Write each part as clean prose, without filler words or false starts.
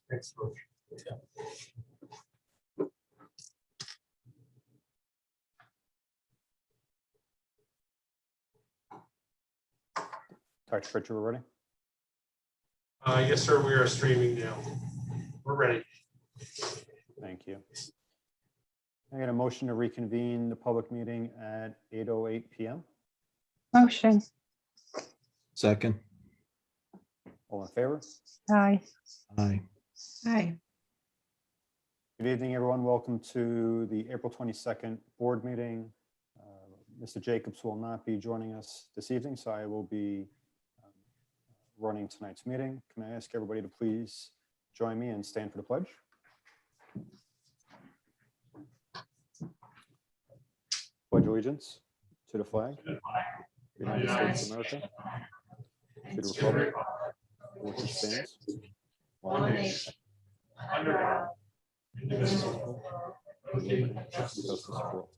Thanks, Coach. Dr. Pritchard, we're ready. Yes, sir. We are streaming now. We're ready. Thank you. I get a motion to reconvene the public meeting at 8:08 p.m. Motion. Second. All in favor? Aye. Aye. Aye. Good evening, everyone. Welcome to the April 22nd board meeting. Mr. Jacobs will not be joining us this evening, so I will be running tonight's meeting. Can I ask everybody to please join me and stand for the pledge? Pledge allegiance to the flag, of the United States of America, to the republic for which it stands, one nation, Under God, indivisible, with liberty and justice for all.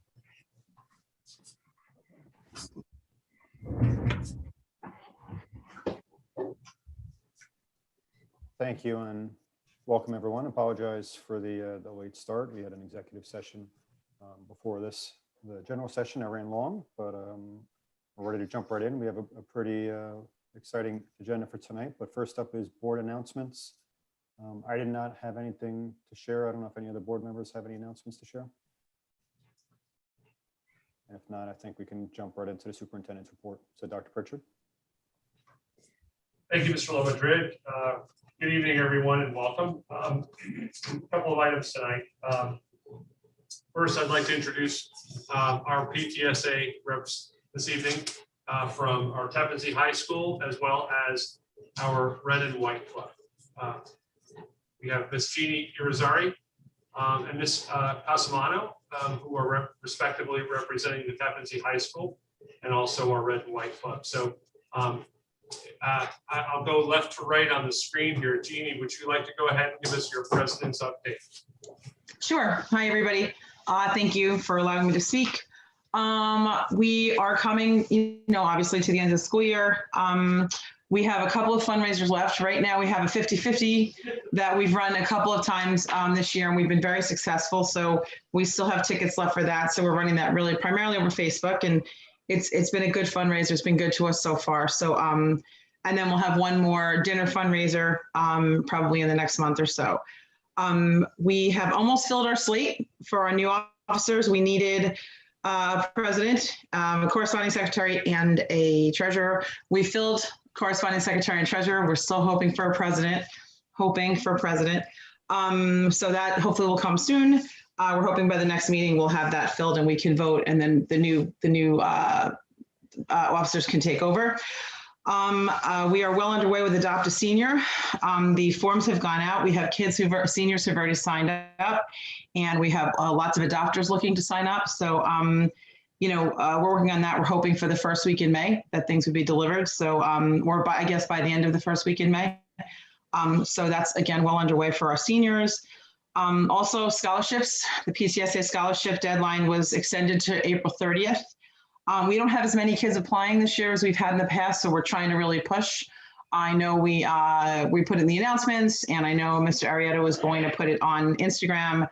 Thank you and welcome everyone. Apologize for the late start. We had an executive session before this. The general session I ran long, but we're ready to jump right in. We have a pretty exciting agenda for tonight, but first up is board announcements. I did not have anything to share. I don't know if any other board members have any announcements to share. If not, I think we can jump right into the superintendent's report. So Dr. Pritchard. Thank you, Mr. LaMadrid. Good evening, everyone, and welcome. A couple of items tonight. First, I'd like to introduce our PTSA reps this evening from our Tappan Zee High School, as well as our Red and White Club. We have Miss Jeannie Irizarry and Miss Casamano, who are respectively representing the Tappan Zee High School and also our Red and White Club. So I'll go left to right on the screen here. Jeannie, would you like to go ahead and give us your president's update? Sure. Hi, everybody. Thank you for allowing me to speak. We are coming, obviously to the end of the school year. We have a couple of fundraisers left. Right now, we have a 50-50 that we've run a couple of times this year, and we've been very successful. So we still have tickets left for that. So we're running that really primarily over Facebook, and it's been a good fundraiser. It's been good to us so far. So, and then we'll have one more dinner fundraiser probably in the next month or so. We have almost filled our slate for our new officers. We needed a president, a corresponding secretary, and a treasurer. We filled corresponding secretary and treasurer. We're still hoping for a president, So that hopefully will come soon. We're hoping by the next meeting we'll have that filled and we can vote, and then the new officers can take over. We are well underway with Adopt a Senior. The forms have gone out. We have seniors who've already signed up, and we have lots of adopters looking to sign up. So, we're working on that. We're hoping for the first week in May that things would be delivered. So, or by the end of the first week in May. So that's, again, well underway for our seniors. Also scholarships, the PCSA scholarship deadline was extended to April 30th. We don't have as many kids applying this year as we've had in the past, so we're trying to really push. I know we put in the announcements, and I know Mr. Arrieta was going to put it on Instagram.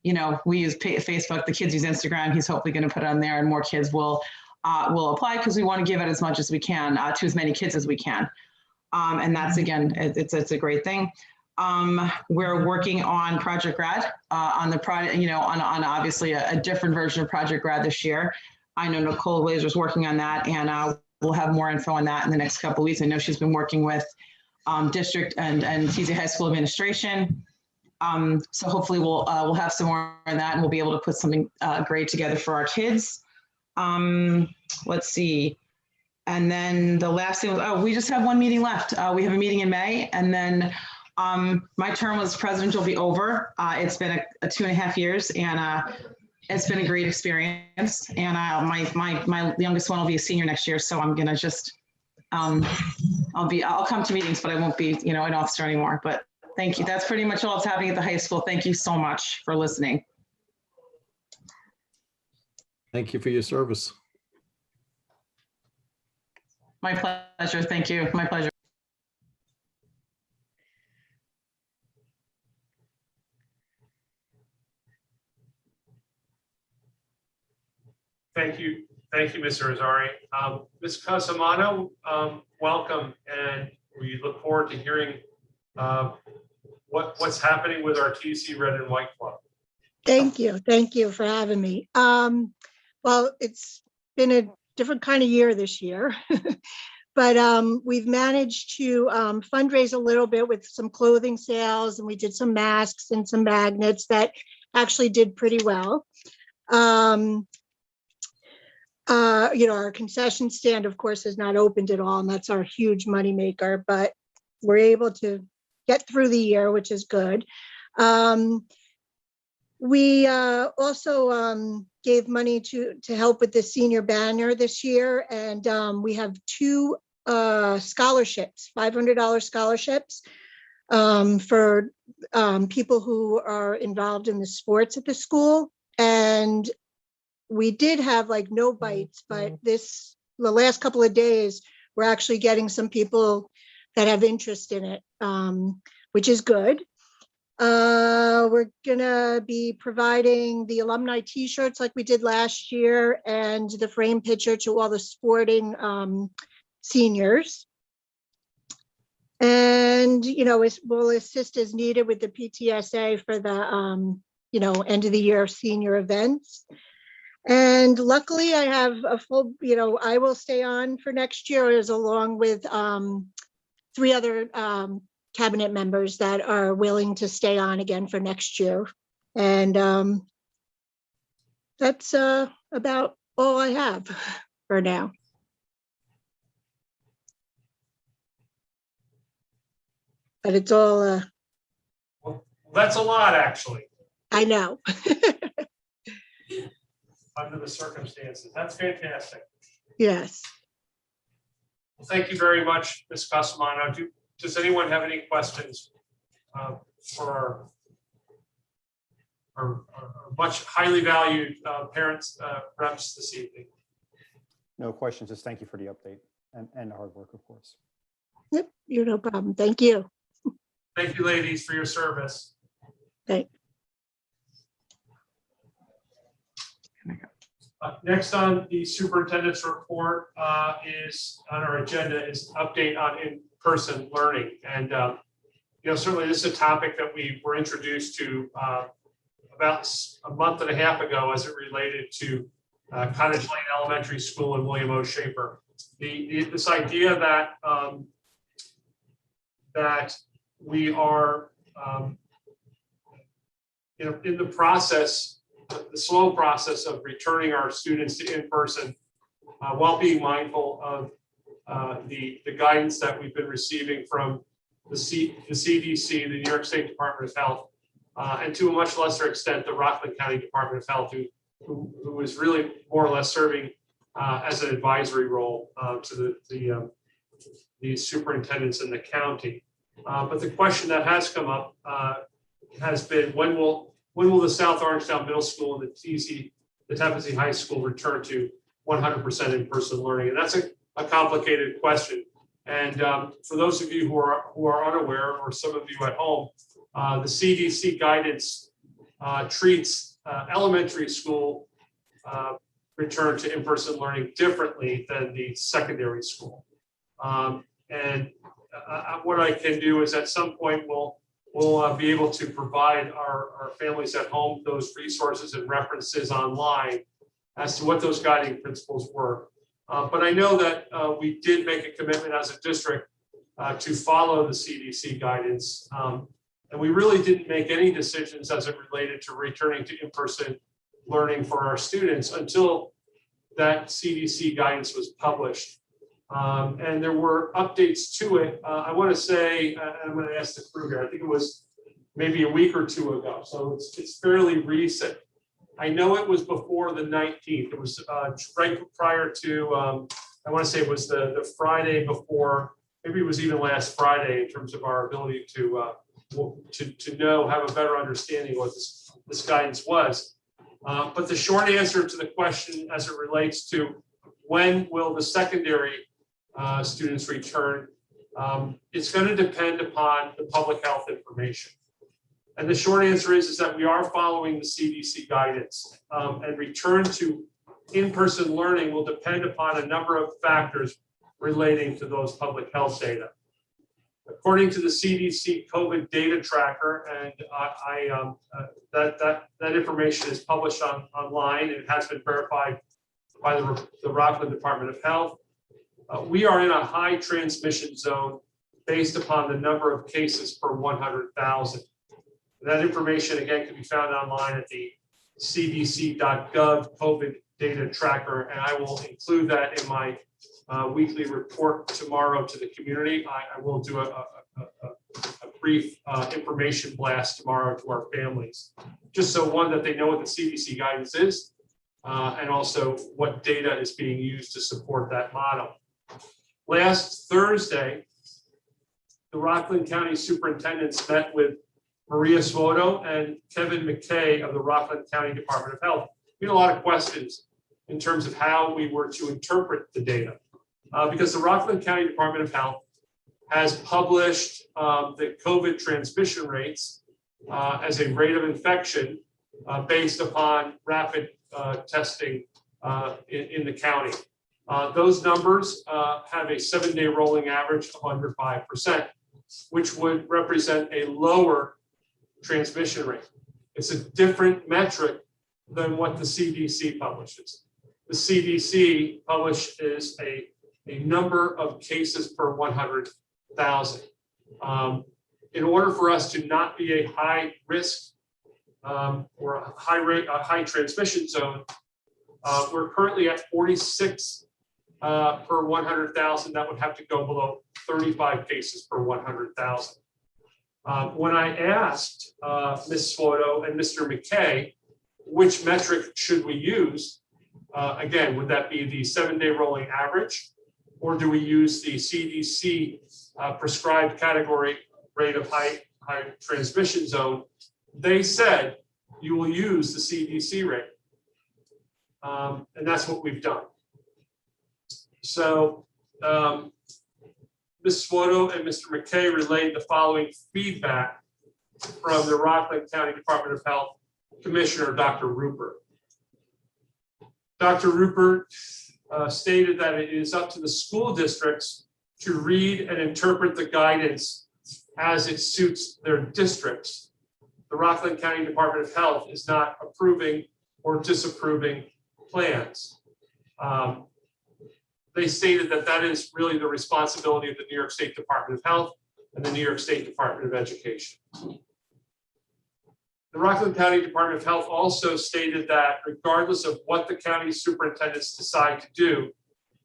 We use Facebook, the kids use Instagram. He's hopefully going to put it on there, and more kids will apply because we want to give it as much as we can to as many kids as we can. And that's, again, it's a great thing. We're working on Project Grad on the project, on obviously a different version of Project Grad this year. I know Nicole Glazer's working on that, and we'll have more info on that in the next couple of weeks. I know she's been working with district and TZ High School administration. So hopefully we'll have some more on that, and we'll be able to put something great together for our kids. Let's see. And then the last thing was, we just have one meeting left. We have a meeting in May, and then my term as president will be over. It's been a 2.5 years, and it's been a great experience. And my youngest one will be a senior next year, so I'm gonna just I'll come to meetings, but I won't be an officer anymore. But thank you. That's pretty much all that's happening at the high school. Thank you so much for listening. Thank you for your service. My pleasure. Thank you. My pleasure. Thank you, Mr. Azari. Ms. Casamano, welcome, and we look forward to hearing what's happening with our TC Red and White Club. Thank you for having me. Well, it's been a different kind of year this year, but we've managed to fundraise a little bit with some clothing sales, and we did some masks and some magnets that actually did pretty well. Our concession stand, of course, is not opened at all, and that's our huge moneymaker, but we're able to get through the year, which is good. We also gave money to help with the senior banner this year, and we have 2 scholarships, $500 scholarships for people who are involved in the sports at the school. And we did have like no bites, but the last couple of days, we're actually getting some people that have interest in it, which is good. We're gonna be providing the alumni t-shirts like we did last year, and the frame picture to all the sporting seniors. And, we'll assist as needed with the PTSA for the, end of the year senior events. And luckily I have a full, I will stay on for next year, as along with 3 other cabinet members that are willing to stay on again for next year. And that's about all I have for now. But it's all, Well, that's a lot, actually, I know. under the circumstances. That's fantastic. Yes. Well, thank you very much, Ms. Casamano. Does anyone have any questions for our much highly valued parents, reps this evening? No questions, just thank you for the update and the hard work, of course. Yep, you're no problem. Thank you. Thank you, ladies, for your service. Thanks. Next on the superintendent's report is on our agenda is update on in-person learning. And, certainly this is a topic that we were introduced to about a month and a half ago as it related to Cottage Lane Elementary School and William O. Shaper. This idea that that we are in the process, the slow process of returning our students to in-person while being mindful of the guidance that we've been receiving from the CDC, the New York State Department of Health, and to a much lesser extent, the Rockland County Department of Health, who is really more or less serving as an advisory role to the superintendents in the county. But the question that has come up has been, when will the South Orangetown Middle School and the Tepessee High School return to 100% in-person learning? And that's a complicated question. And for those of you who are unaware, or some of you at home, the CDC guidance treats elementary school return to in-person learning differently than the secondary school. And what I can do is at some point we'll be able to provide our families at home those resources and references online as to what those guiding principles were. But I know that we did make a commitment as a district to follow the CDC guidance. And we really didn't make any decisions as it related to returning to in-person learning for our students until that CDC guidance was published. And there were updates to it. I want to say, I'm going to ask the crew here, I think it was maybe a week or 2 ago. So it's fairly recent. I know it was before the 19th. It was right prior to, I want to say it was the Friday before, maybe it was even last Friday in terms of our ability to know, have a better understanding of what this guidance was. But the short answer to the question as it relates to when will the secondary students return, it's going to depend upon the public health information. And the short answer is that we are following the CDC guidance, and return to in-person learning will depend upon a number of factors relating to those public health data. According to the CDC COVID data tracker, and that information is published online, and it has been verified by the Rockland Department of Health. We are in a high transmission zone based upon the number of cases per 100,000. That information, again, can be found online at the cdc.gov COVID data tracker, and I will include that in my weekly report tomorrow to the community. I will do a brief information blast tomorrow to our families, just so one, that they know what the CDC guidance is, and also what data is being used to support that model. Last Thursday, the Rockland County Superintendents met with Maria Svoto and Kevin McKay of the Rockland County Department of Health. We had a lot of questions in terms of how we were to interpret the data, because the Rockland County Department of Health has published the COVID transmission rates as a rate of infection based upon rapid testing in the county. Those numbers have a 7-day rolling average of under 5%, which would represent a lower transmission rate. It's a different metric than what the CDC publishes. The CDC publishes a number of cases per 100,000. In order for us to not be a high risk or a high transmission zone, we're currently at 46 per 100,000. That would have to go below 35 cases per 100,000. When I asked Ms. Svoto and Mr. McKay, which metric should we use? Again, would that be the 7-day rolling average, or do we use the CDC prescribed category rate of high transmission zone? They said you will use the CDC rate, and that's what we've done. So Ms. Svoto and Mr. McKay relayed the following feedback from the Rockland County Department of Health Commissioner, Dr. Rupert. Dr. Rupert stated that it is up to the school districts to read and interpret the guidance as it suits their districts. The Rockland County Department of Health is not approving or disapproving plans. They stated that that is really the responsibility of the New York State Department of Health and the New York State Department of Education. The Rockland County Department of Health also stated that regardless of what the county superintendents decide to do,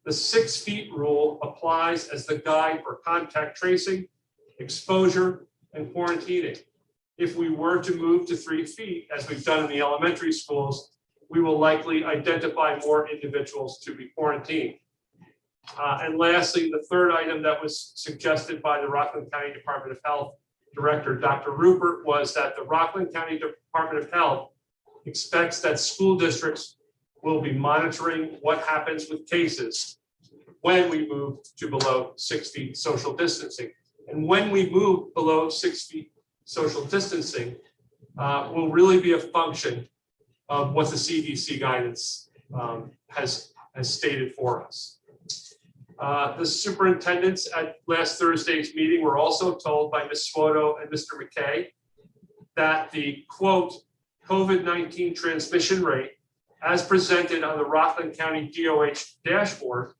the 6 feet rule applies as the guide for contact tracing, exposure, and quarantining. If we were to move to 3 feet, as we've done in the elementary schools, we will likely identify more individuals to be quarantined. And lastly, the third item that was suggested by the Rockland County Department of Health Director, Dr. Rupert, was that the Rockland County Department of Health expects that school districts will be monitoring what happens with cases when we move to below 6 feet social distancing. And when we move below 6 feet social distancing, will really be a function of what the CDC guidance has stated for us. The superintendents at last Thursday's meeting were also told by Ms. Svoto and Mr. McKay that the quote COVID-19 transmission rate as presented on the Rockland County DOH dashboard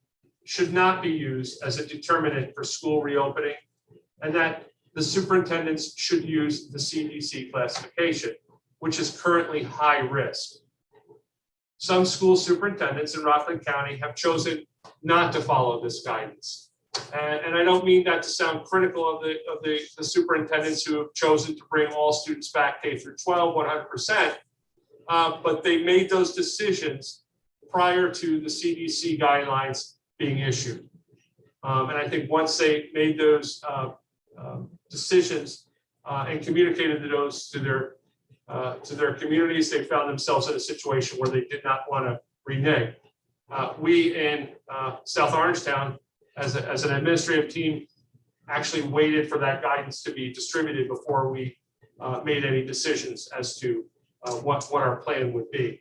should not be used as a determinant for school reopening, and that the superintendents should use the CDC classification, which is currently high risk. Some school superintendents in Rockland County have chosen not to follow this guidance. And I don't mean that to sound critical of the superintendents who have chosen to bring all students back K through 12, 100%, but they made those decisions prior to the CDC guidelines being issued. And I think once they made those decisions and communicated those to their communities, they found themselves in a situation where they did not want to renege. We in South Orangetown, as an administrative team, actually waited for that guidance to be distributed before we made any decisions as to what our plan would be.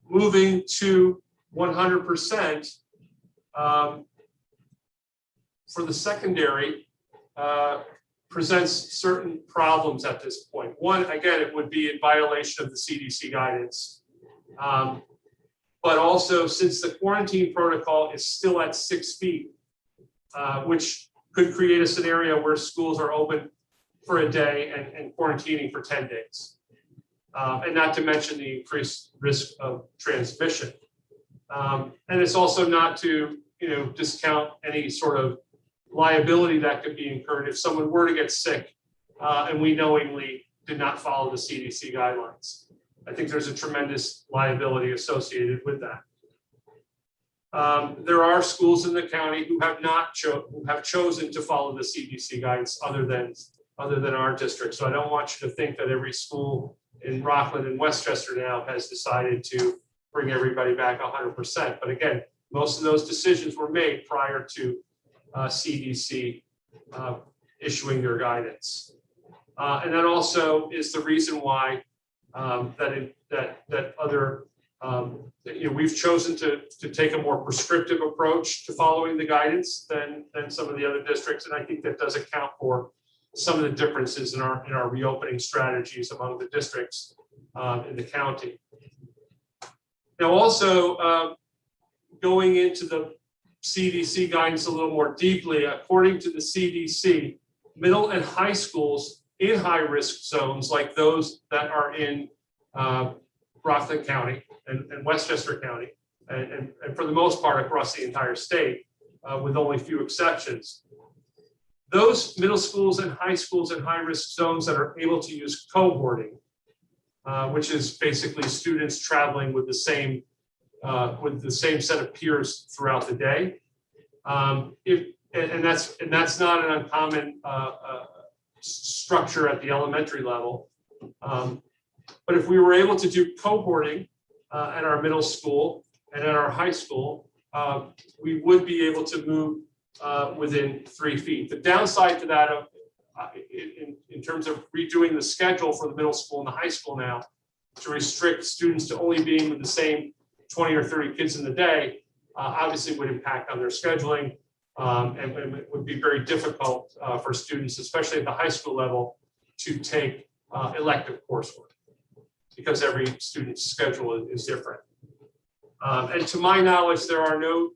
Moving to 100% for the secondary presents certain problems at this point. One, again, it would be in violation of the CDC guidance. But also, since the quarantine protocol is still at 6 feet, which could create a scenario where schools are open for a day and quarantining for 10 days. And not to mention the increased risk of transmission. And it's also not to discount any sort of liability that could be incurred if someone were to get sick and we knowingly did not follow the CDC guidelines. I think there's a tremendous liability associated with that. There are schools in the county who have chosen to follow the CDC guidance other than our district. So I don't want you to think that every school in Rockland and Westchester now has decided to bring everybody back 100%. But again, most of those decisions were made prior to CDC issuing their guidance. And that also is the reason why we've chosen to take a more prescriptive approach to following the guidance than some of the other districts. And I think that does account for some of the differences in our reopening strategies among the districts in the county. Now, also going into the CDC guidance a little more deeply, according to the CDC, middle and high schools in high-risk zones like those that are in Rockland County and Westchester County, and for the most part across the entire state, with only few exceptions. Those middle schools and high schools in high-risk zones that are able to use cohorting, which is basically students traveling with the same set of peers throughout the day. That's not an uncommon structure at the elementary level. But if we were able to do cohorting at our middle school and at our high school, we would be able to move within 3 feet. The downside to that, in terms of redoing the schedule for the middle school and the high school now, to restrict students to only being with the same 20 or 30 kids in the day, obviously would impact on their scheduling, and it would be very difficult for students, especially at the high school level, to take elective coursework because every student's schedule is different. And to my knowledge, there are no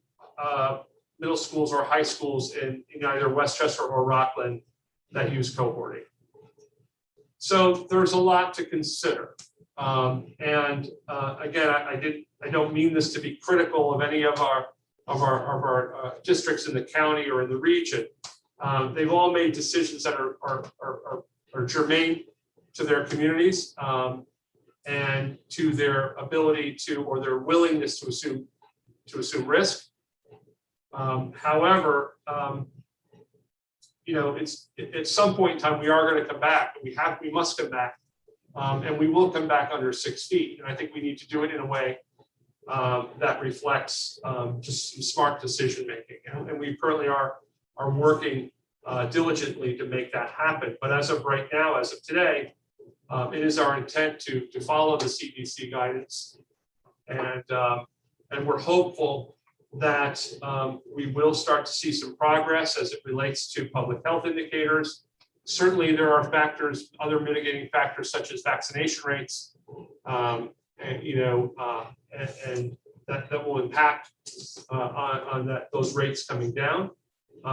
middle schools or high schools in either Westchester or Rockland that use cohorting. So there's a lot to consider. Again, I don't mean this to be critical of any of our districts in the county or in the region. They've all made decisions that are germane to their communities and to their ability to, or their willingness to assume risk. However, it's at some point in time we are going to come back. We must come back, and we will come back under 6 feet. And I think we need to do it in a way that reflects just some smart decision making. And we currently are working diligently to make that happen. But as of right now, as of today, it is our intent to follow the CDC guidance, and we're hopeful that we will start to see some progress as it relates to public health indicators. Certainly, there are factors, other mitigating factors such as vaccination rates, and that will impact on those rates coming down. We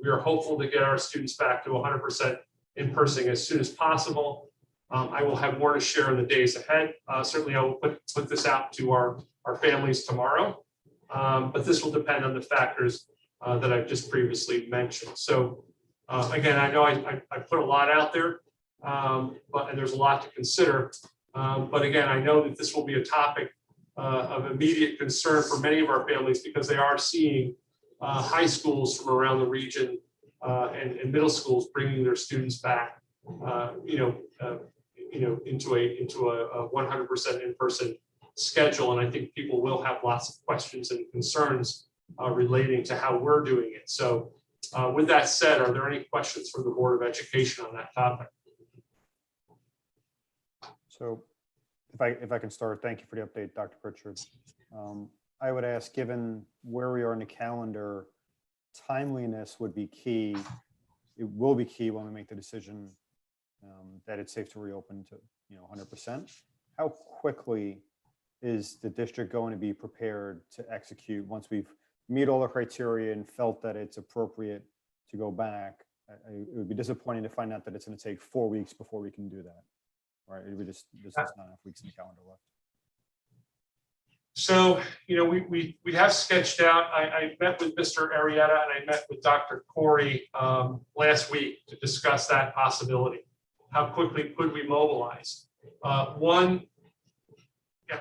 are hopeful to get our students back to 100% in person as soon as possible. I will have more to share in the days ahead. Certainly, I will put this out to our families tomorrow, but this will depend on the factors that I've just previously mentioned. So again, I know I put a lot out there, and there's a lot to consider. But again, I know that this will be a topic of immediate concern for many of our families because they are seeing high schools from around the region and middle schools bringing their students back, into a 100% in-person schedule. And I think people will have lots of questions and concerns relating to how we're doing it. So with that said, are there any questions from the Board of Education on that topic? So if I can start, thank you for the update, Dr. Pritchard. I would ask, given where we are in the calendar, timeliness would be key. It will be key when we make the decision that it's safe to reopen to 100%. How quickly is the district going to be prepared to execute once we've meet all the criteria and felt that it's appropriate to go back? It would be disappointing to find out that it's going to take 4 weeks before we can do that. Right? There's just not enough weeks in the calendar left. So, we have sketched out, I met with Mr. Arietta and I met with Dr. Corey last week to discuss that possibility. How quickly could we mobilize? One,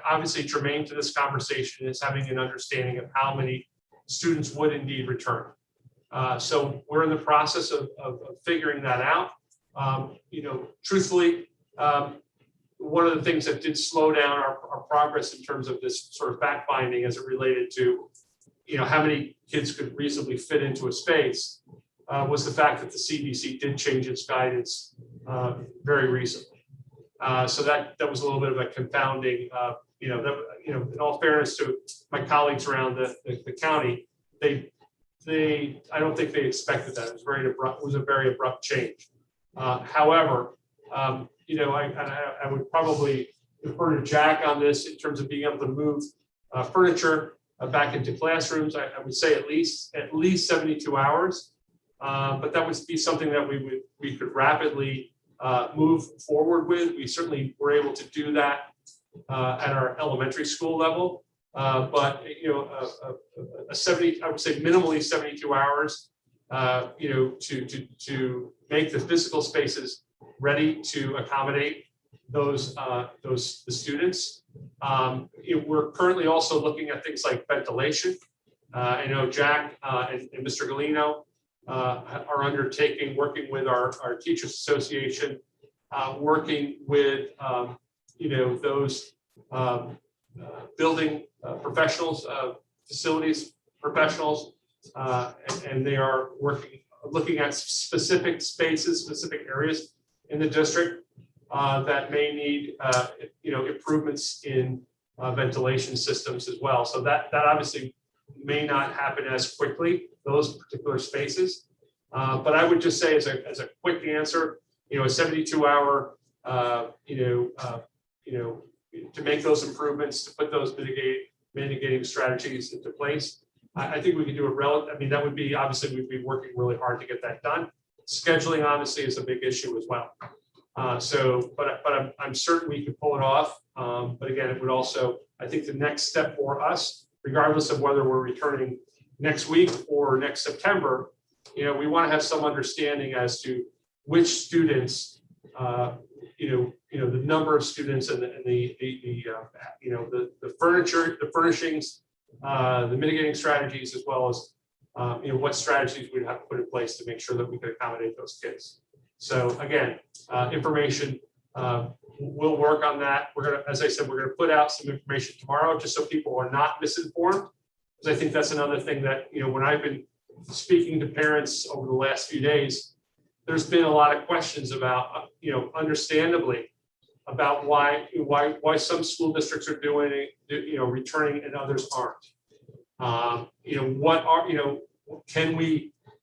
obviously germane to this conversation is having an understanding of how many students would indeed return. So we're in the process of figuring that out. Truthfully, one of the things that did slow down our progress in terms of this sort of fact finding as it related to, how many kids could reasonably fit into a space was the fact that the CDC did change its guidance very recently. So that was a little bit of a confounding, in all fairness to my colleagues around the county, I don't think they expected that. It was very abrupt. It was a very abrupt change. However, I would probably defer to Jack on this in terms of being able to move furniture back into classrooms. I would say at least 72 hours, but that would be something that we could rapidly move forward with. We certainly were able to do that at our elementary school level, but a 70, I would say minimally 72 hours, to make the physical spaces ready to accommodate the students. We're currently also looking at things like ventilation. I know Jack and Mr. Galino are undertaking, working with our Teachers Association, working with those building professionals, facilities professionals, and they are looking at specific spaces, specific areas in the district that may need improvements in ventilation systems as well. So that obviously may not happen as quickly, those particular spaces. But I would just say as a quick answer, a 72-hour, to make those improvements, to put those mitigating strategies into place. I think we can do it that would be, obviously we'd be working really hard to get that done. Scheduling obviously is a big issue as well. But I'm certain we could pull it off. But again, it would also, I think the next step for us, regardless of whether we're returning next week or next September, we want to have some understanding as to which students, the number of students and the furniture, the furnishings, the mitigating strategies, as well as what strategies we'd have to put in place to make sure that we could accommodate those kids. So again, information, we'll work on that. We're gonna, as I said, we're gonna put out some information tomorrow just so people are not misinformed. Because I think that's another thing that, when I've been speaking to parents over the last few days, there's been a lot of questions about, understandably, about why some school districts are doing it, returning and others aren't.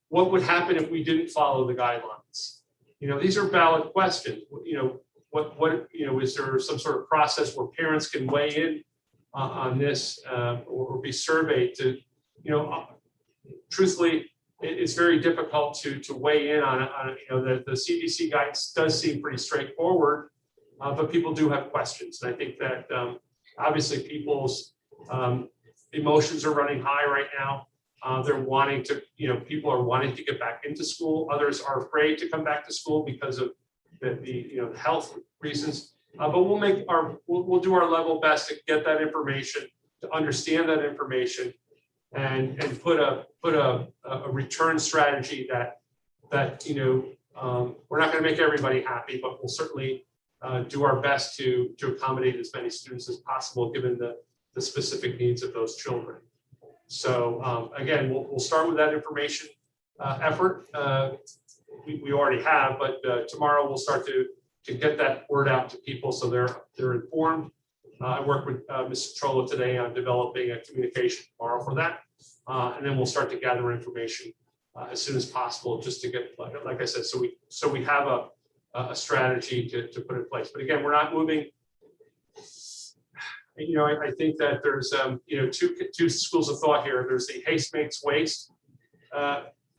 What would happen if we didn't follow the guidelines? These are valid questions. Is there some sort of process where parents can weigh in on this or be surveyed to, truthfully, it's very difficult to weigh in on the CDC guidance does seem pretty straightforward, but people do have questions. And I think that obviously people's emotions are running high right now. They're wanting to, people are wanting to get back into school. Others are afraid to come back to school because of the health reasons. But we'll do our level best to get that information, to understand that information, and put a return strategy that we're not going to make everybody happy, but we'll certainly do our best to accommodate as many students as possible given the specific needs of those children. So again, we'll start with that information effort. We already have, but tomorrow we'll start to get that word out to people so they're informed. I worked with Ms. Trolla today on developing a communication tomorrow for that. And then we'll start to gather information as soon as possible, just to get, like I said, so we have a strategy to put in place. But again, we're not moving. You know, I think that there's you know, two schools of thought here. There's the haste makes waste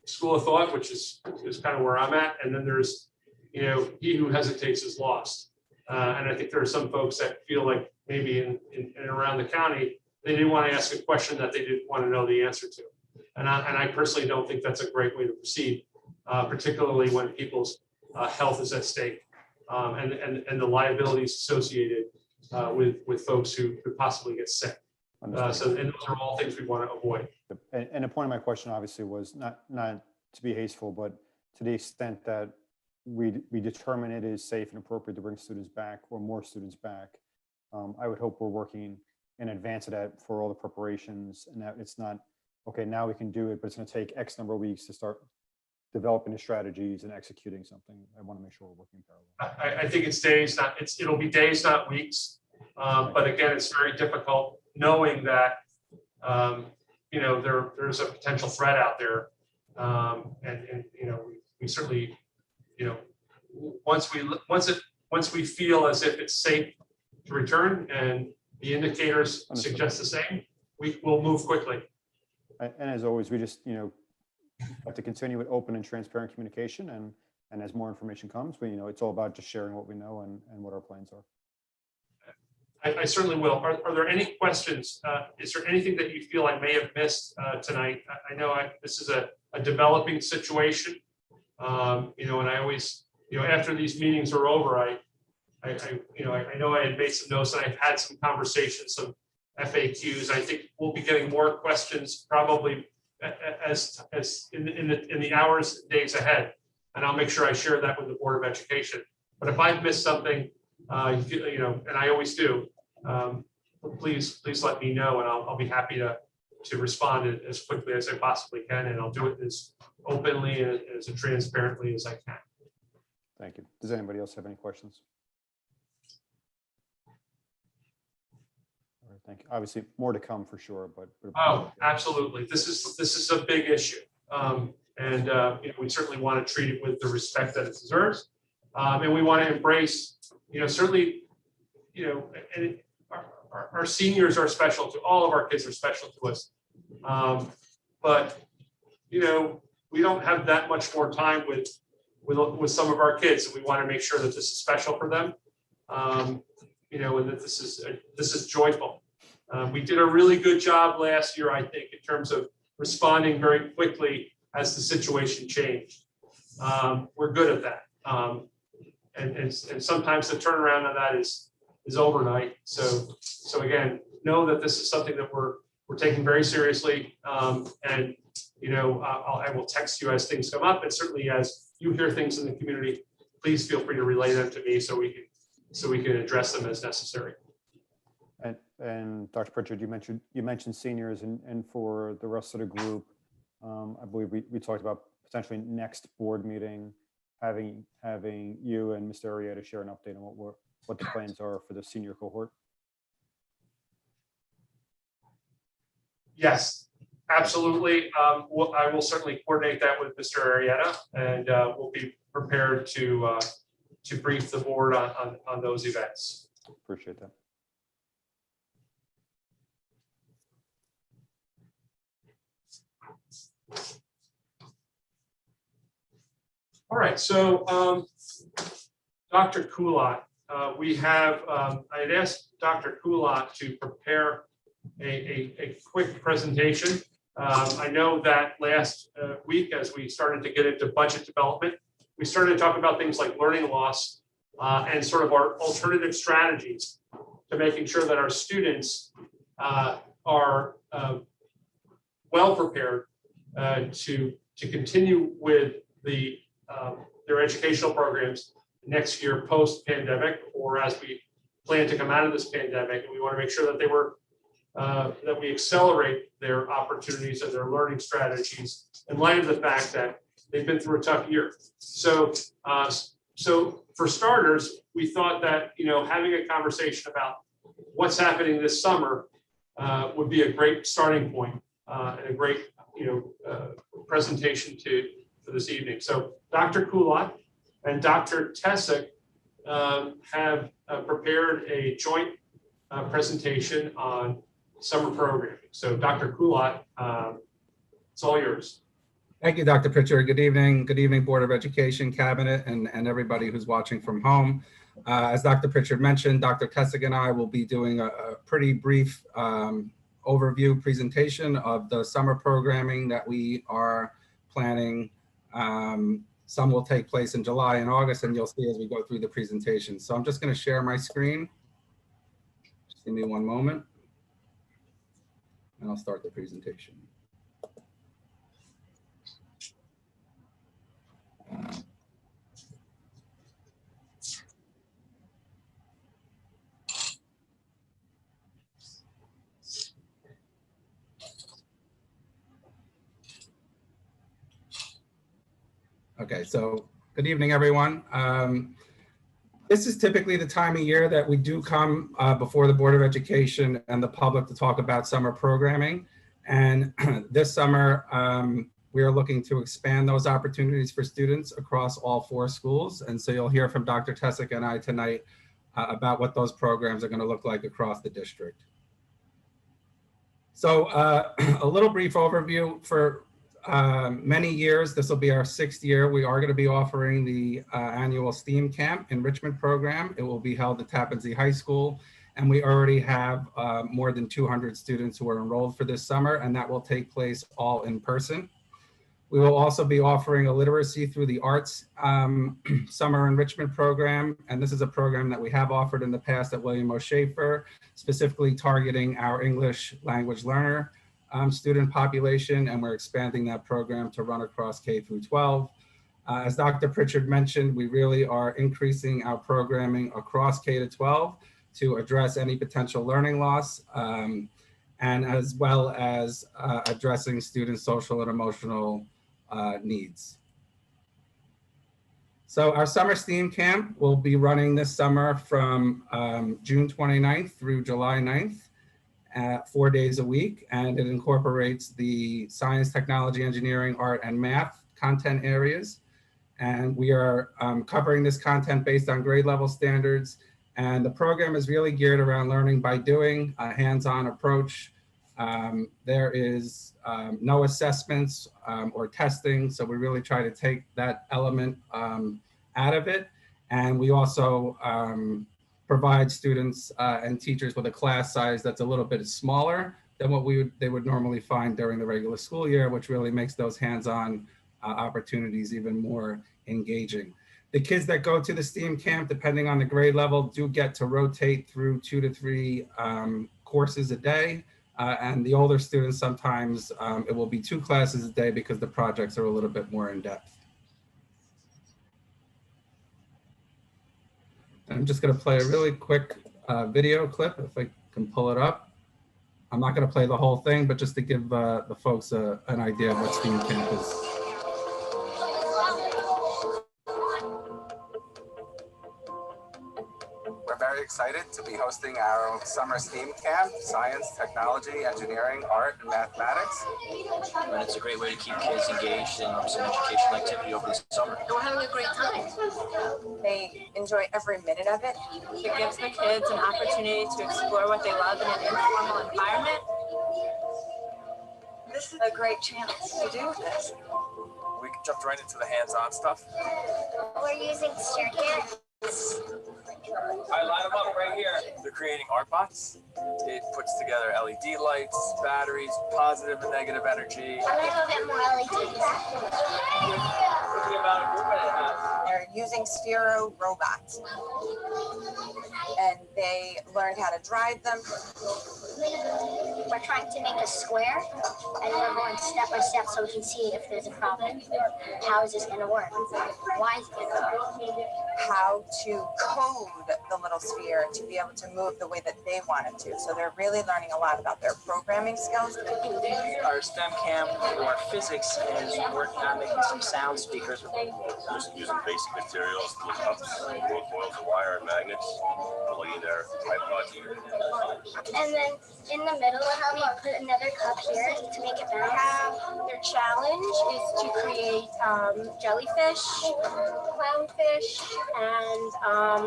school of thought, which is kind of where I'm at, and then there's, you know, he who hesitates is lost. And I think there are some folks that feel like maybe in and around the county, they didn't want to ask a question that they didn't want to know the answer to. And I personally don't think that's a great way to proceed, particularly when people's health is at stake, and the liabilities associated with folks who could possibly get sick. And those are all things we want to avoid. And the point of my question obviously was not to be hasteful, but to the extent that we determine it is safe and appropriate to bring students back or more students back. I would hope we're working in advance of that for all the preparations, and that it's not, okay, now we can do it, but it's going to take X number of weeks to start developing the strategies and executing something. I want to make sure we're working parallel. I think it's days, it'll be days, not weeks. But again, it's very difficult knowing that, you know, there's a potential threat out there. And you know, we certainly, you know, once we feel as if it's safe to return and the indicators suggest the same, we will move quickly. And as always, we just, you know, have to continue with open and transparent communication, and as more information comes, you know, it's all about just sharing what we know and what our plans are. I certainly will. Are there any questions? Is there anything that you feel I may have missed tonight? I know this is a developing situation, you know, and I always, you know, after these meetings are over, I know I had made some notes and I've had some conversations, some FAQs. I think we'll be getting more questions probably as in the hours, days ahead, and I'll make sure I share that with the Board of Education. But if I've missed something, you know, and I always do, please let me know, and I'll be happy to respond as quickly as I possibly can, and I'll do it as openly and as transparently as I can. Thank you. Does anybody else have any questions? All right, thank you. Obviously, more to come for sure, but Oh, absolutely. This is a big issue, and you know, we certainly want to treat it with the respect that it deserves, and we want to embrace, you know, certainly, you know, and our seniors are special to all of our kids are special to us, but you know, we don't have that much more time with some of our kids, and we want to make sure that this is special for them, you know, and that this is joyful. We did a really good job last year, I think, in terms of responding very quickly as the situation changed. We're good at that, and sometimes the turnaround on that is overnight. So again, know that this is something that we're taking very seriously, and you know, I will text you as things come up, and certainly as you hear things in the community, please feel free to relay them to me so we can address them as necessary. And Dr. Pritchard, you mentioned seniors, and for the rest of the group, I believe we talked about potentially next board meeting, having you and Mr. Arrieta share an update on what the plans are for the senior cohort. Yes, absolutely. I will certainly coordinate that with Mr. Arrieta, and we'll be prepared to brief the board on those events. Appreciate that. All right, so Dr. Kulat, we have, I had asked Dr. Kulat to prepare a quick presentation. I know that last week, as we started to get into budget development, we started to talk about things like learning loss and sort of our alternative strategies to making sure that our students are well prepared to continue with their educational programs next year post-pandemic, or as we plan to come out of this pandemic. And we want to make sure that that we accelerate their opportunities and their learning strategies in light of the fact that they've been through a tough year. So for starters, we thought that, you know, having a conversation about what's happening this summer would be a great starting point and a great presentation for this evening. So Dr. Kulat and Dr. Tessick have prepared a joint presentation on summer programming. So Dr. Kulat, it's all yours. Thank you, Dr. Pritchard. Good evening. Good evening, Board of Education, Cabinet, and everybody who's watching from home. As Dr. Pritchard mentioned, Dr. Tessick and I will be doing a pretty brief overview presentation of the summer programming that we are planning. Some will take place in July and August, and you'll see as we go through the presentation. So I'm just going to share my screen. Just give me one moment, and I'll start the presentation. Okay, so good evening, everyone. This is typically the time of year that we do come before the Board of Education and the public to talk about summer programming. And this summer, we are looking to expand those opportunities for students across all 4 schools. And so you'll hear from Dr. Tessick and I tonight about what those programs are going to look like across the district. So a little brief overview. For many years, this will be our 6th year, we are going to be offering the annual STEAM Camp Enrichment program. It will be held at Tappan Zee High School. And we already have more than 200 students who are enrolled for this summer, and that will take place all in person. We will also be offering a literacy through the arts summer enrichment program. And this is a program that we have offered in the past at William O. Schaefer, specifically targeting our English language learner student population. And we're expanding that program to run across K through 12. As Dr. Pritchard mentioned, we really are increasing our programming across K to 12 to address any potential learning loss, and as well as addressing students' social and emotional needs. So our summer STEAM camp will be running this summer from June 29th through July 9th, 4 days a week, and it incorporates the science, technology, engineering, art, and math content areas. And we are covering this content based on grade level standards. And the program is really geared around learning by doing, a hands-on approach. There is no assessments or testing, so we really try to take that element out of it. And we also provide students and teachers with a class size that's a little bit smaller than what they would normally find during the regular school year, which really makes those hands-on opportunities even more engaging. The kids that go to the STEAM camp, depending on the grade level, do get to rotate through 2 to 3 courses a day. And the older students, sometimes it will be 2 classes a day because the projects are a little bit more in depth. I'm just going to play a really quick video clip, if I can pull it up. I'm not going to play the whole thing, but just to give the folks an idea of what STEAM camp is. Excited to be hosting our summer STEAM camp, science, technology, engineering, art, and mathematics. And it's a great way to keep kids engaged in some educational activity over the summer. We're having a great time. They enjoy every minute of it. It gives the kids an opportunity to explore what they love in an informal environment. This is a great chance to do this. We jumped right into the hands-on stuff. We're using circuits. I line them up right here. They're creating Artbots. It puts together LED lights, batteries, positive and negative energy. I'm gonna go get more LEDs. They're using Sphero robots. And they learned how to drive them. We're trying to make a square, and we're going step by step so we can see if there's a problem. How is this going to work? Why is it going to work? How to code the little sphere to be able to move the way that they want it to. So they're really learning a lot about their programming skills. Our STEM camp or physics is working on making some sound speakers. Just using basic materials, little cups, coils of wire and magnets, plugging their Artbots. And then in the middle, we put another cup here to make it bounce. Their challenge is to create jellyfish, clownfish, and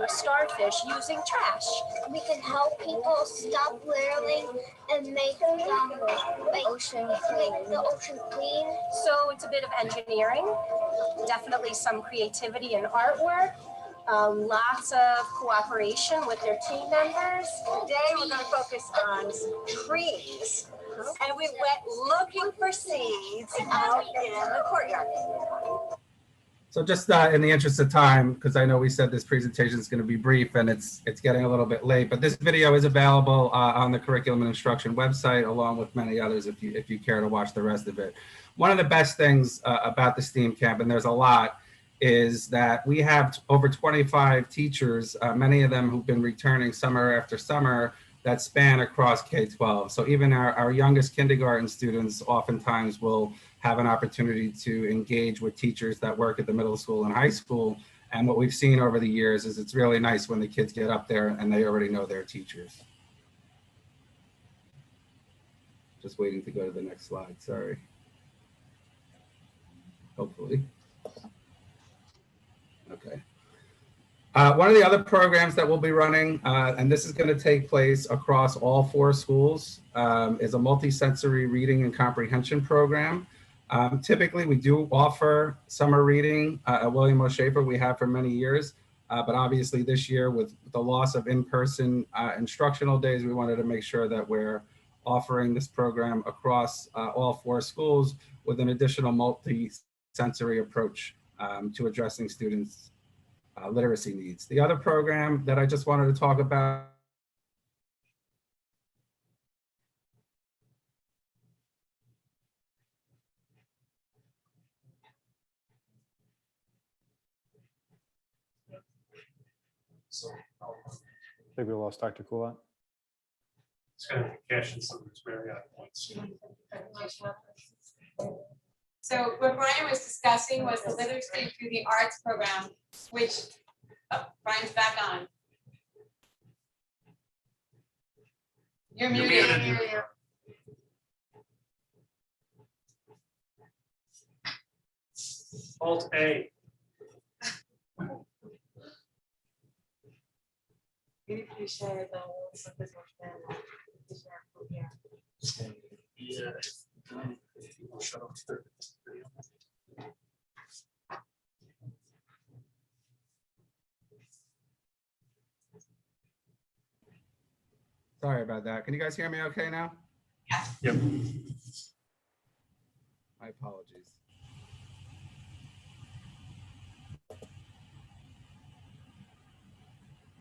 a starfish using trash. We can help people stop littering and make the ocean clean. So it's a bit of engineering, definitely some creativity and artwork. Lots of cooperation with their team members. Today we're going to focus on trees. And we went looking for seeds out in the courtyard. So just in the interest of time, because I know we said this presentation is going to be brief and it's getting a little bit late, but this video is available on the Curriculum and Instruction website, along with many others if you care to watch the rest of it. One of the best things about the STEAM camp, and there's a lot, is that we have over 25 teachers, many of them who've been returning summer after summer, that span across K-12. So even our youngest kindergarten students oftentimes will have an opportunity to engage with teachers that work at the middle school and high school. And what we've seen over the years is it's really nice when the kids get up there and they already know their teachers. Just waiting to go to the next slide, sorry. Hopefully. Okay. One of the other programs that we'll be running, and this is going to take place across all 4 schools, is a multisensory reading and comprehension program. Typically, we do offer summer reading at William O. Schaefer. We have for many years, but obviously this year with the loss of in-person instructional days, we wanted to make sure that we're offering this program across all 4 schools with an additional multi-sensory approach to addressing students' literacy needs. The other program that I just wanted to talk about I think we lost Dr. Kulat. It's going to cash in some of his Marriott points. So what Brian was discussing was the literacy through the arts program, which Brian's back on. You're muted. Alt A. Maybe if you share the Yeah. Shut off the video. Sorry about that. Can you guys hear me okay now? Yep. My apologies.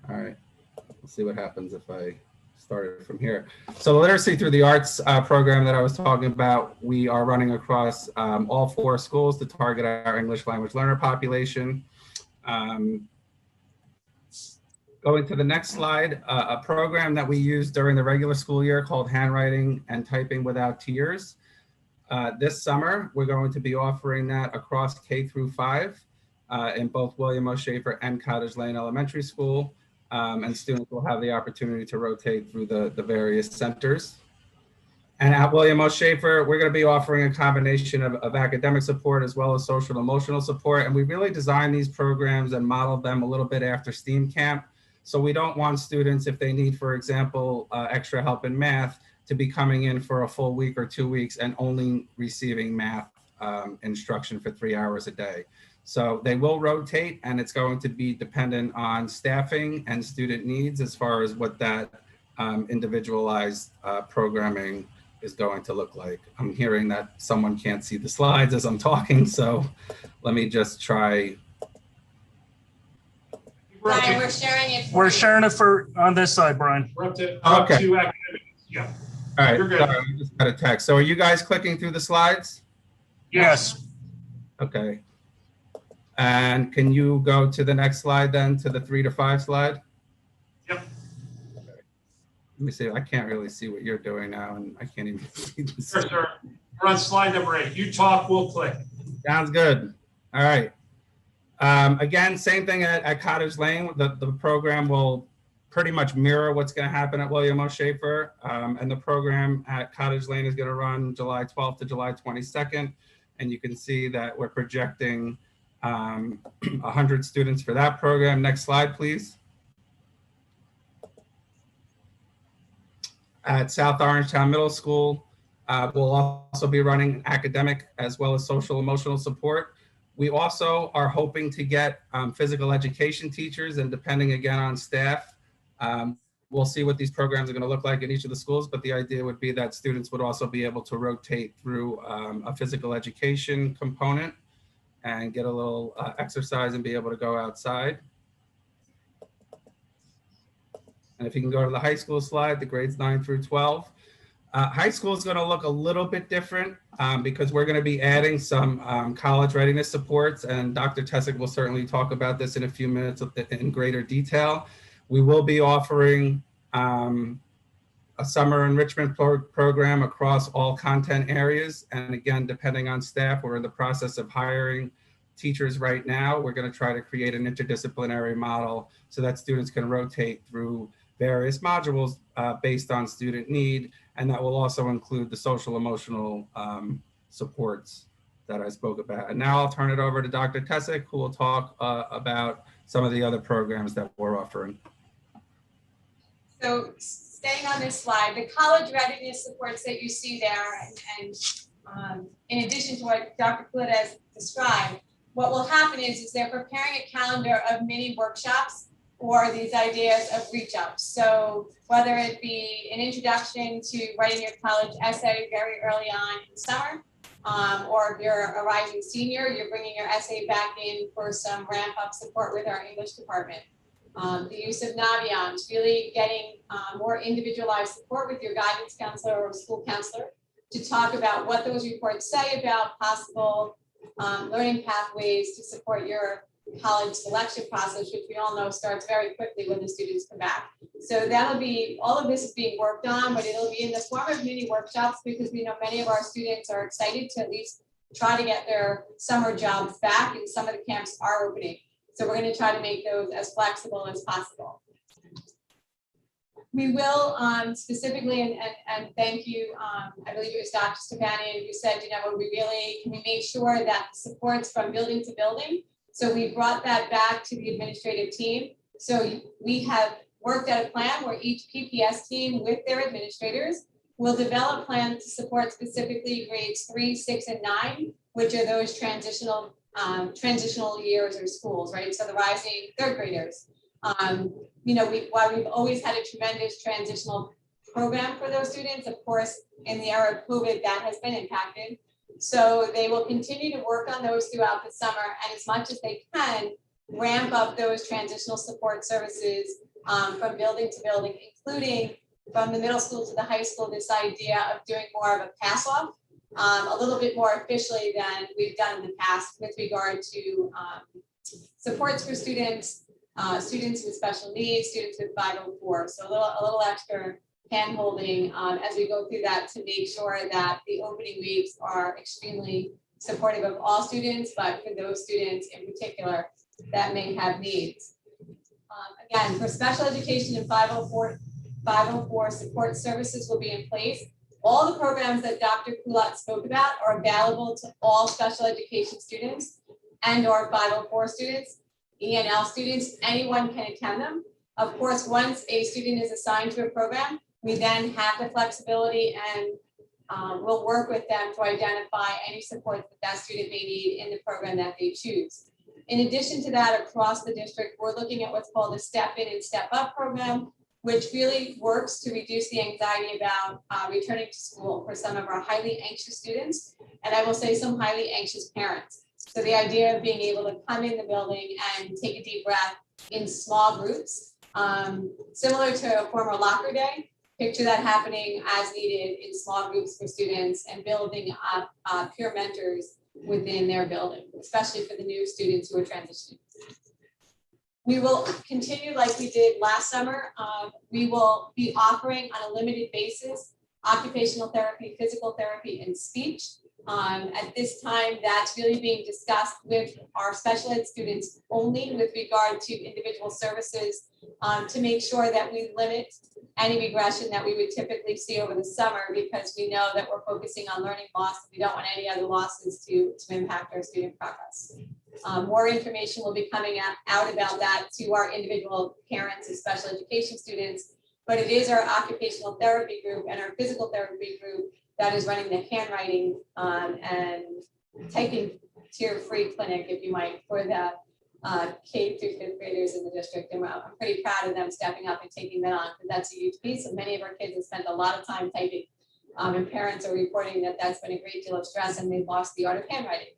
All right, we'll see what happens if I start it from here. So the literacy through the arts program that I was talking about, we are running across all 4 schools to target our English language learner population. Going to the next slide, a program that we use during the regular school year called Handwriting and Typing Without Tears. This summer, we're going to be offering that across K through 5 in both William O. Schaefer and Cottage Lane Elementary School. And students will have the opportunity to rotate through the various centers. And at William O. Schaefer, we're going to be offering a combination of academic support as well as social and emotional support. And we really designed these programs and modeled them a little bit after STEAM Camp. So we don't want students, if they need, for example, extra help in math, to be coming in for a full week or 2 weeks and only receiving math instruction for 3 hours a day. So they will rotate, and it's going to be dependent on staffing and student needs as far as what that individualized programming is going to look like. I'm hearing that someone can't see the slides as I'm talking, so let me just try. Brian, we're sharing it. We're sharing it for on this side, Brian. We're up to Okay. 2 academic Yeah. All right, You're good. sorry, I just got a text. So are you guys clicking through the slides? Yes. Okay. And can you go to the next slide then, to the 3 to 5 slide? Yep. Let me see, I can't really see what you're doing now, and I can't even see this. Sure, sir. We're on slide number 8. You talk, we'll click. Sounds good. All right. Again, same thing at Cottage Lane. The program will pretty much mirror what's going to happen at William O. Schaefer. And the program at Cottage Lane is going to run July 12th to July 22nd. And you can see that we're projecting 100 students for that program. Next slide, please. At South Orangetown Middle School, we'll also be running academic as well as social emotional support. We also are hoping to get physical education teachers, and depending again on staff, we'll see what these programs are going to look like in each of the schools, but the idea would be that students would also be able to rotate through a physical education component and get a little exercise and be able to go outside. And if you can go to the high school slide, the grades 9 through 12. High school is going to look a little bit different because we're going to be adding some college readiness supports, and Dr. Tessick will certainly talk about this in a few minutes in greater detail. We will be offering a summer enrichment program across all content areas. And again, depending on staff, we're in the process of hiring teachers right now. We're going to try to create an interdisciplinary model so that students can rotate through various modules based on student need. And that will also include the social emotional supports that I spoke about. And now I'll turn it over to Dr. Tessick, who will talk about some of the other programs that we're offering. So staying on this slide, the college readiness supports that you see there, and in addition to what Dr. Kulit has described, what will happen is they're preparing a calendar of mini workshops for these ideas of reach out. So whether it be an introduction to writing your college essay very early on in summer, or if you're a rising senior, you're bringing your essay back in for some ramp up support with our English department. The use of Naviance, really getting more individualized support with your guidance counselor or school counselor to talk about what those reports say about possible learning pathways to support your college selection process, which we all know starts very quickly when the students come back. So that'll be, all of this is being worked on, but it'll be in the form of mini workshops because we know many of our students are excited to at least try to get their summer jobs back, and some of the camps are opening. So we're going to try to make those as flexible as possible. We will specifically, and thank you, I believe it was Dr. Stefanian who said, you know, we made sure that the supports from building to building. So we brought that back to the administrative team. So we have worked out a plan where each PPS team with their administrators will develop plans to support specifically grades 3, 6, and 9, which are those transitional years or schools, right? So the rising third graders. You know, while we've always had a tremendous transitional program for those students, of course, in the era of COVID, that has been impacted. So they will continue to work on those throughout the summer, and as much as they can, ramp up those transitional support services from building to building, including from the middle school to the high school, this idea of doing more of a pass off, a little bit more officially than we've done in the past with regard to supports for students, students with special needs, students with 504. So a little extra hand holding as we go through that to make sure that the opening weeks are extremely supportive of all students, but for those students in particular that may have needs. Again, for special education and 504 support services will be in place. All the programs that Dr. Kulat spoke about are available to all special education students and or 504 students, ENL students, anyone can attend them. Of course, once a student is assigned to a program, we then have the flexibility and we'll work with them to identify any support that student may need in the program that they choose. In addition to that, across the district, we're looking at what's called a Step In and Step Up program, which really works to reduce the anxiety about returning to school for some of our highly anxious students, and I will say some highly anxious parents. So the idea of being able to come in the building and take a deep breath in small groups, similar to a former locker day, picture that happening as needed in small groups for students and building up peer mentors within their building, especially for the new students who are transitioning. We will continue like we did last summer. We will be offering on a limited basis occupational therapy, physical therapy, and speech. At this time, that's really being discussed with our special ed students only with regard to individual services to make sure that we limit any regression that we would typically see over the summer, because we know that we're focusing on learning loss. We don't want any other losses to impact our student progress. More information will be coming out about that to our individual parents and special education students, but it is our occupational therapy group and our physical therapy group that is running the handwriting and typing tier-free clinic, if you might, for the K through fifth graders in the district. And I'm pretty proud of them stepping up and taking that on, because that's a huge piece. And many of our kids have spent a lot of time typing, and parents are reporting that that's been a great deal of stress and they've lost the art of handwriting.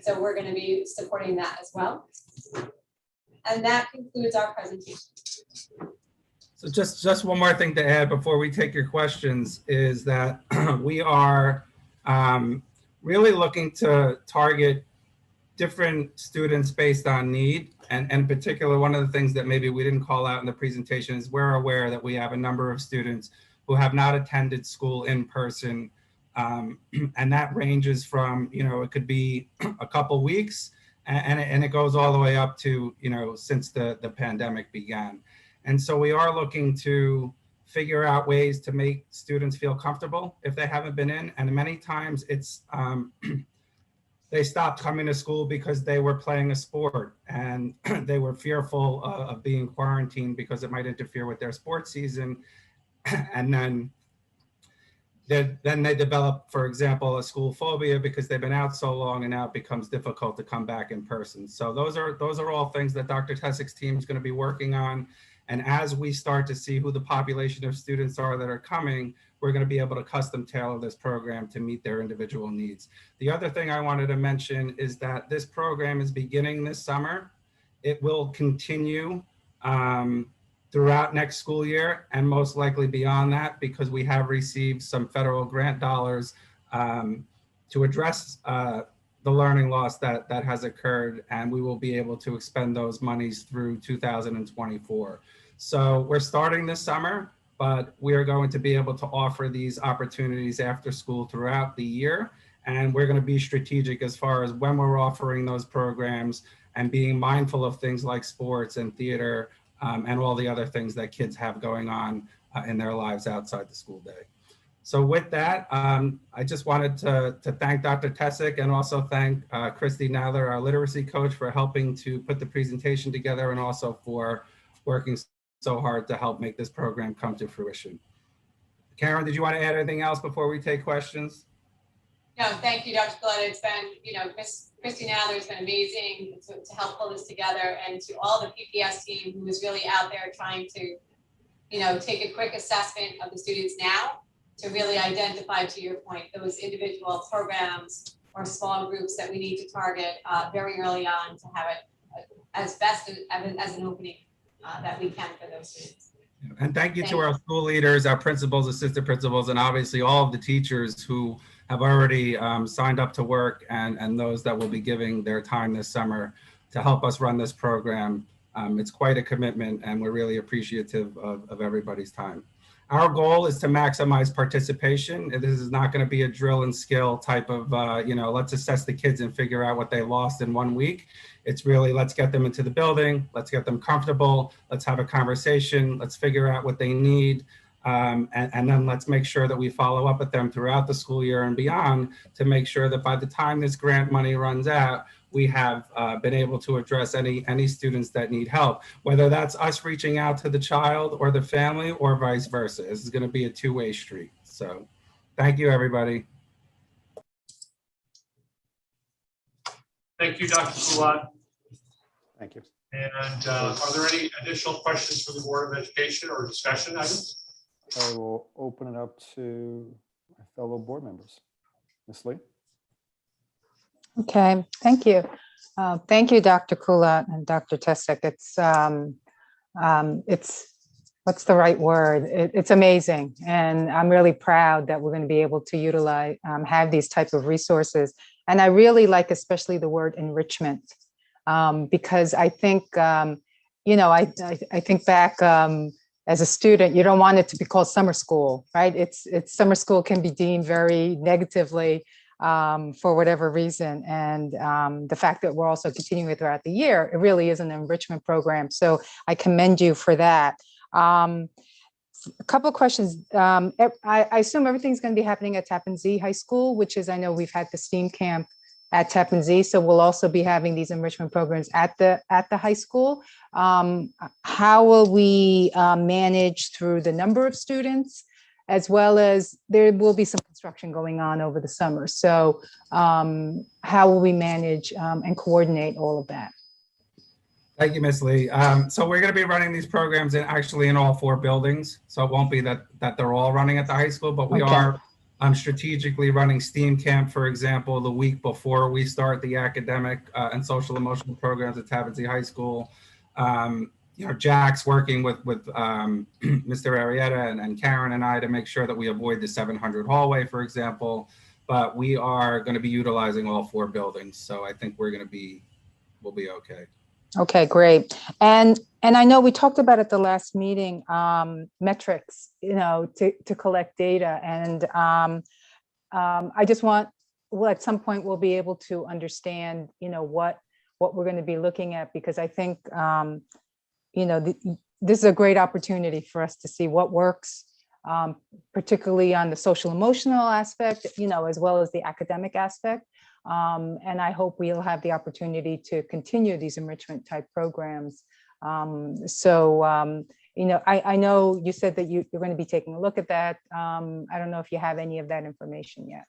So we're going to be supporting that as well. And that concludes our presentation. So just one more thing to add before we take your questions is that we are really looking to target different students based on need. And in particular, one of the things that maybe we didn't call out in the presentation is we're aware that we have a number of students who have not attended school in person. And that ranges from, it could be a couple weeks and it goes all the way up to, since the pandemic began. And so we are looking to figure out ways to make students feel comfortable if they haven't been in. And many times it's, they stopped coming to school because they were playing a sport and they were fearful of being quarantined because it might interfere with their sports season. And then they develop, for example, a school phobia because they've been out so long and now it becomes difficult to come back in person. So those are all things that Dr. Tessick's team is going to be working on. And as we start to see who the population of students are that are coming, we're going to be able to custom tailor this program to meet their individual needs. The other thing I wanted to mention is that this program is beginning this summer. It will continue throughout next school year and most likely beyond that, because we have received some federal grant dollars to address the learning loss that has occurred, and we will be able to expend those monies through 2024. So we're starting this summer, but we are going to be able to offer these opportunities after school throughout the year. And we're going to be strategic as far as when we're offering those programs and being mindful of things like sports and theater and all the other things that kids have going on in their lives outside the school day. So with that, I just wanted to thank Dr. Tessick and also thank Christy Nadler, our literacy coach, for helping to put the presentation together and also for working so hard to help make this program come to fruition. Karen, did you want to add anything else before we take questions? No, thank you, Dr. Collette. It's been, Miss Christy Nadler has been amazing to help pull this together, and to all the PPS team who is really out there trying to, take a quick assessment of the students now to really identify, to your point, those individual programs or small groups that we need to target very early on to have it as best as an opening that we can for those students. And thank you to our school leaders, our principals, assistant principals, and obviously all of the teachers who have already signed up to work and those that will be giving their time this summer to help us run this program. It's quite a commitment and we're really appreciative of everybody's time. Our goal is to maximize participation. This is not going to be a drill and skill type of, let's assess the kids and figure out what they lost in 1 week. It's really, let's get them into the building. Let's get them comfortable. Let's have a conversation. Let's figure out what they need. And then let's make sure that we follow up with them throughout the school year and beyond to make sure that by the time this grant money runs out, we have been able to address any students that need help, whether that's us reaching out to the child or the family or vice versa. This is going to be a two-way street. So thank you, everybody. Thank you, Dr. Collette. Thank you. And are there any additional questions for the Board of Education or discussion items? I will open it up to my fellow board members. Ms. Lee? Okay, thank you. Thank you, Dr. Kulat and Dr. Tessick. It's what's the right word? It's amazing. And I'm really proud that we're going to be able to utilize, have these type of resources. And I really like especially the word enrichment, because I think, I think back as a student, you don't want it to be called summer school, right? It's summer school can be deemed very negatively for whatever reason. And the fact that we're also continuing it throughout the year, it really is an enrichment program. So I commend you for that. A couple of questions. I assume everything's going to be happening at Tappan Zee High School, which is, I know we've had the STEAM camp at Tappan Zee, so we'll also be having these enrichment programs at the high school. How will we manage through the number of students, as well as there will be some construction going on over the summer? So how will we manage and coordinate all of that? Thank you, Ms. Lee. So we're going to be running these programs in all 4 buildings. So it won't be that they're all running at the high school, but we are strategically running STEAM camp, for example, the week before we start the academic and social emotional programs at Tappan Zee High School. Jack's working with Mr. Arietta and Karen and I to make sure that we avoid the 700 hallway, for example. But we are going to be utilizing all 4 buildings. So I think we'll be okay. Okay, great. And I know we talked about at the last meeting, metrics, to collect data. And I just want, at some point we'll be able to understand, what we're going to be looking at, because I think, this is a great opportunity for us to see what works, particularly on the social emotional aspect, as well as the academic aspect. And I hope we'll have the opportunity to continue these enrichment type programs. I know you said that you're going to be taking a look at that. I don't know if you have any of that information yet.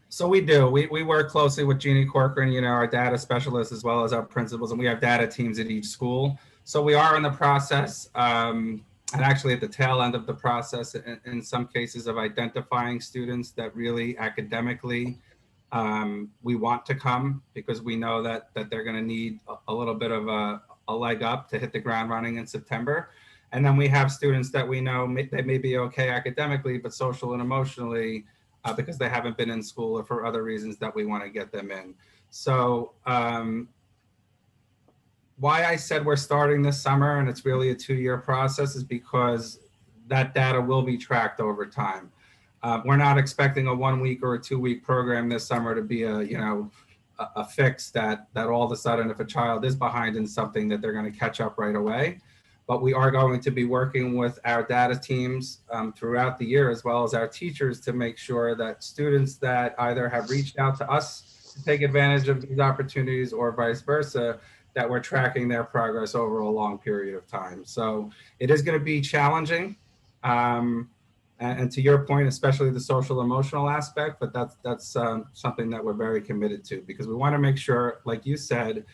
So we do. We work closely with Jeannie Corcoran, our data specialist, as well as our principals, and we have data teams at each school. So we are in the process, and actually at the tail end of the process, in some cases, of identifying students that really academically we want to come, because we know that they're going to need a little bit of a leg up to hit the ground running in September. And then we have students that we know they may be okay academically, but social and emotionally, because they haven't been in school or for other reasons, that we want to get them in. So why I said we're starting this summer and it's really a 2-year process is because that data will be tracked over time. We're not expecting a 1-week or a 2-week program this summer to be a fix that all of a sudden, if a child is behind in something, that they're going to catch up right away. But we are going to be working with our data teams throughout the year, as well as our teachers, to make sure that students that either have reached out to us to take advantage of these opportunities or vice versa, that we're tracking their progress over a long period of time. So it is going to be challenging. And to your point, especially the social emotional aspect, but that's something that we're very committed to, because we want to make sure, like you said,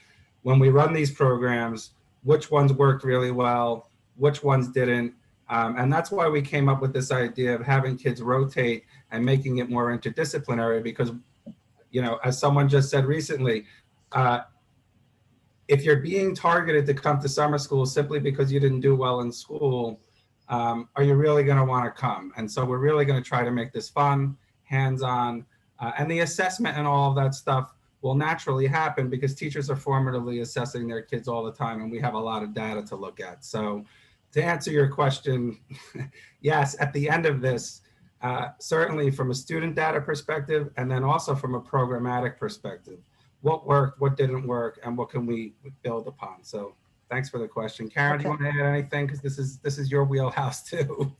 when we run these programs, which ones worked really well, which ones didn't. And that's why we came up with this idea of having kids rotate and making it more interdisciplinary, because, as someone just said recently, if you're being targeted to come to summer school simply because you didn't do well in school, are you really going to want to come? And so we're really going to try to make this fun, hands-on, and the assessment and all of that stuff will naturally happen because teachers are formatively assessing their kids all the time, and we have a lot of data to look at. So to answer your question, yes, at the end of this, certainly from a student data perspective, and then also from a programmatic perspective, what worked, what didn't work, and what can we build upon? So thanks for the question. Karen, do you want to add anything? Because this is your wheelhouse too.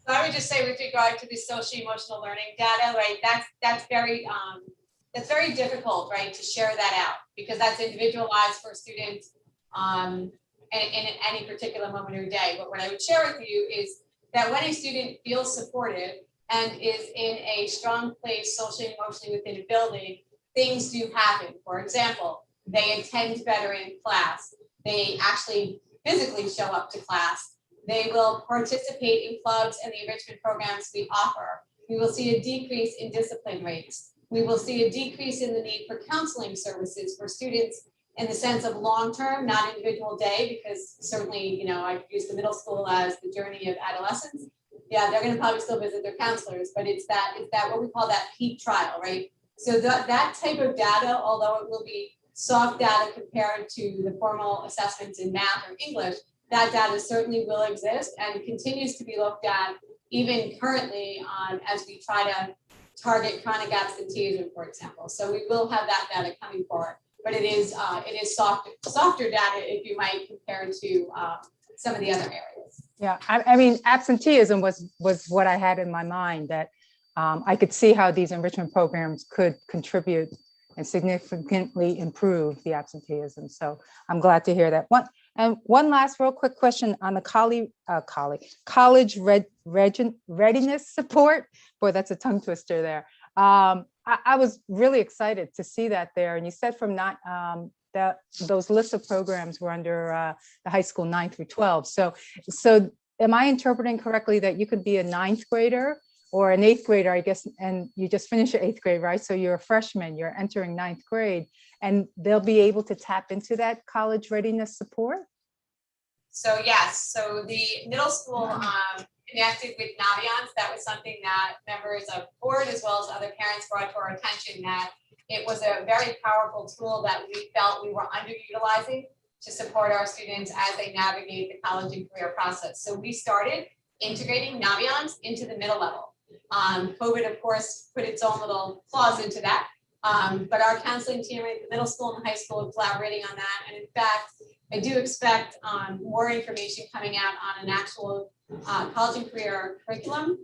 So I would just say, with regard to the social emotional learning data, right, that's very difficult, right, to share that out, because that's individualized for students in any particular moment or day. But what I would share with you is that when a student feels supported and is in a strong place socially and emotionally within a building, things do happen. For example, they attend better in class. They actually physically show up to class. They will participate in clubs and the enrichment programs we offer. We will see a decrease in discipline rates. We will see a decrease in the need for counseling services for students in the sense of long-term, not individual day, because certainly, I've used the middle school as the journey of adolescence. Yeah, they're gonna probably still visit their counselors, but it's that what we call that peak trial, right? So that type of data, although it will be soft data compared to the formal assessments in math or English, that data certainly will exist and continues to be looked at even currently as we try to target chronic absenteeism, for example. So we will have that data coming forward, but it is softer data, if you might, compared to some of the other areas. Yeah, I mean, absenteeism was what I had in my mind, that I could see how these enrichment programs could contribute and significantly improve the absenteeism. So I'm glad to hear that. One last real quick question on the college readiness support. Boy, that's a tongue twister there. I was really excited to see that there. And you said from those lists of programs were under the high school 9 through 12. So am I interpreting correctly that you could be a 9th grader or an 8th grader, I guess, and you just finished your 8th grade, right? So you're a freshman, you're entering 9th grade, and they'll be able to tap into that college readiness support? So yes, so the middle school connected with Naviance. That was something that members of the board as well as other parents brought to our attention, that it was a very powerful tool that we felt we were underutilizing to support our students as they navigate the college and career process. So we started integrating Naviance into the middle level. COVID, of course, put its own little claws into that. But our counseling team at the middle school and high school are collaborating on that. And in fact, I do expect more information coming out on an actual college and career curriculum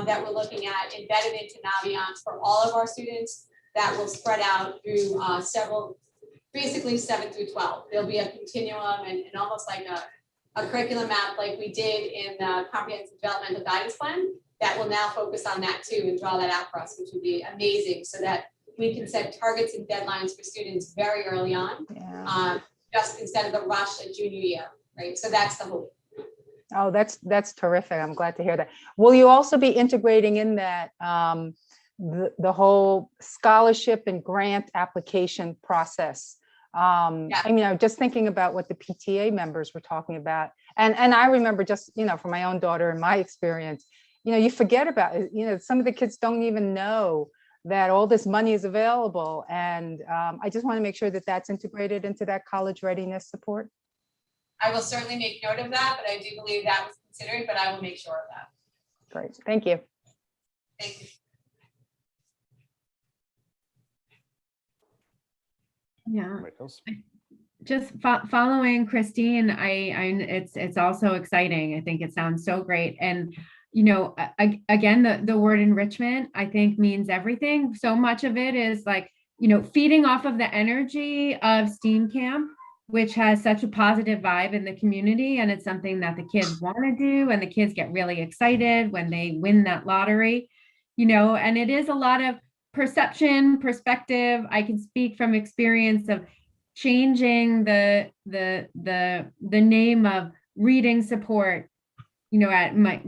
that we're looking at embedded into Naviance for all of our students, that will spread out through basically 7 through 12. There'll be a continuum and almost like a curriculum map like we did in the Comprehensive Developmental Guidance Plan that will now focus on that too and draw that out for us, which would be amazing, so that we can set targets and deadlines for students very early on, just instead of the rush at junior year, right? So that's the hope. Oh, that's terrific. I'm glad to hear that. Will you also be integrating in that the whole scholarship and grant application process? I mean, I'm just thinking about what the PTA members were talking about. And I remember just, for my own daughter and my experience, you forget about it. Some of the kids don't even know that all this money is available. And I just want to make sure that that's integrated into that college readiness support. I will certainly make note of that, but I do believe that was considered, but I will make sure of that. Great, thank you. Thank you. Yeah, just following Christine, it's also exciting. I think it sounds so great. And, again, the word enrichment, I think, means everything. So much of it is like, feeding off of the energy of STEAM Camp, which has such a positive vibe in the community. And it's something that the kids want to do. And the kids get really excited when they win that lottery, and it is a lot of perspective. I can speak from experience of changing the name of reading support. At my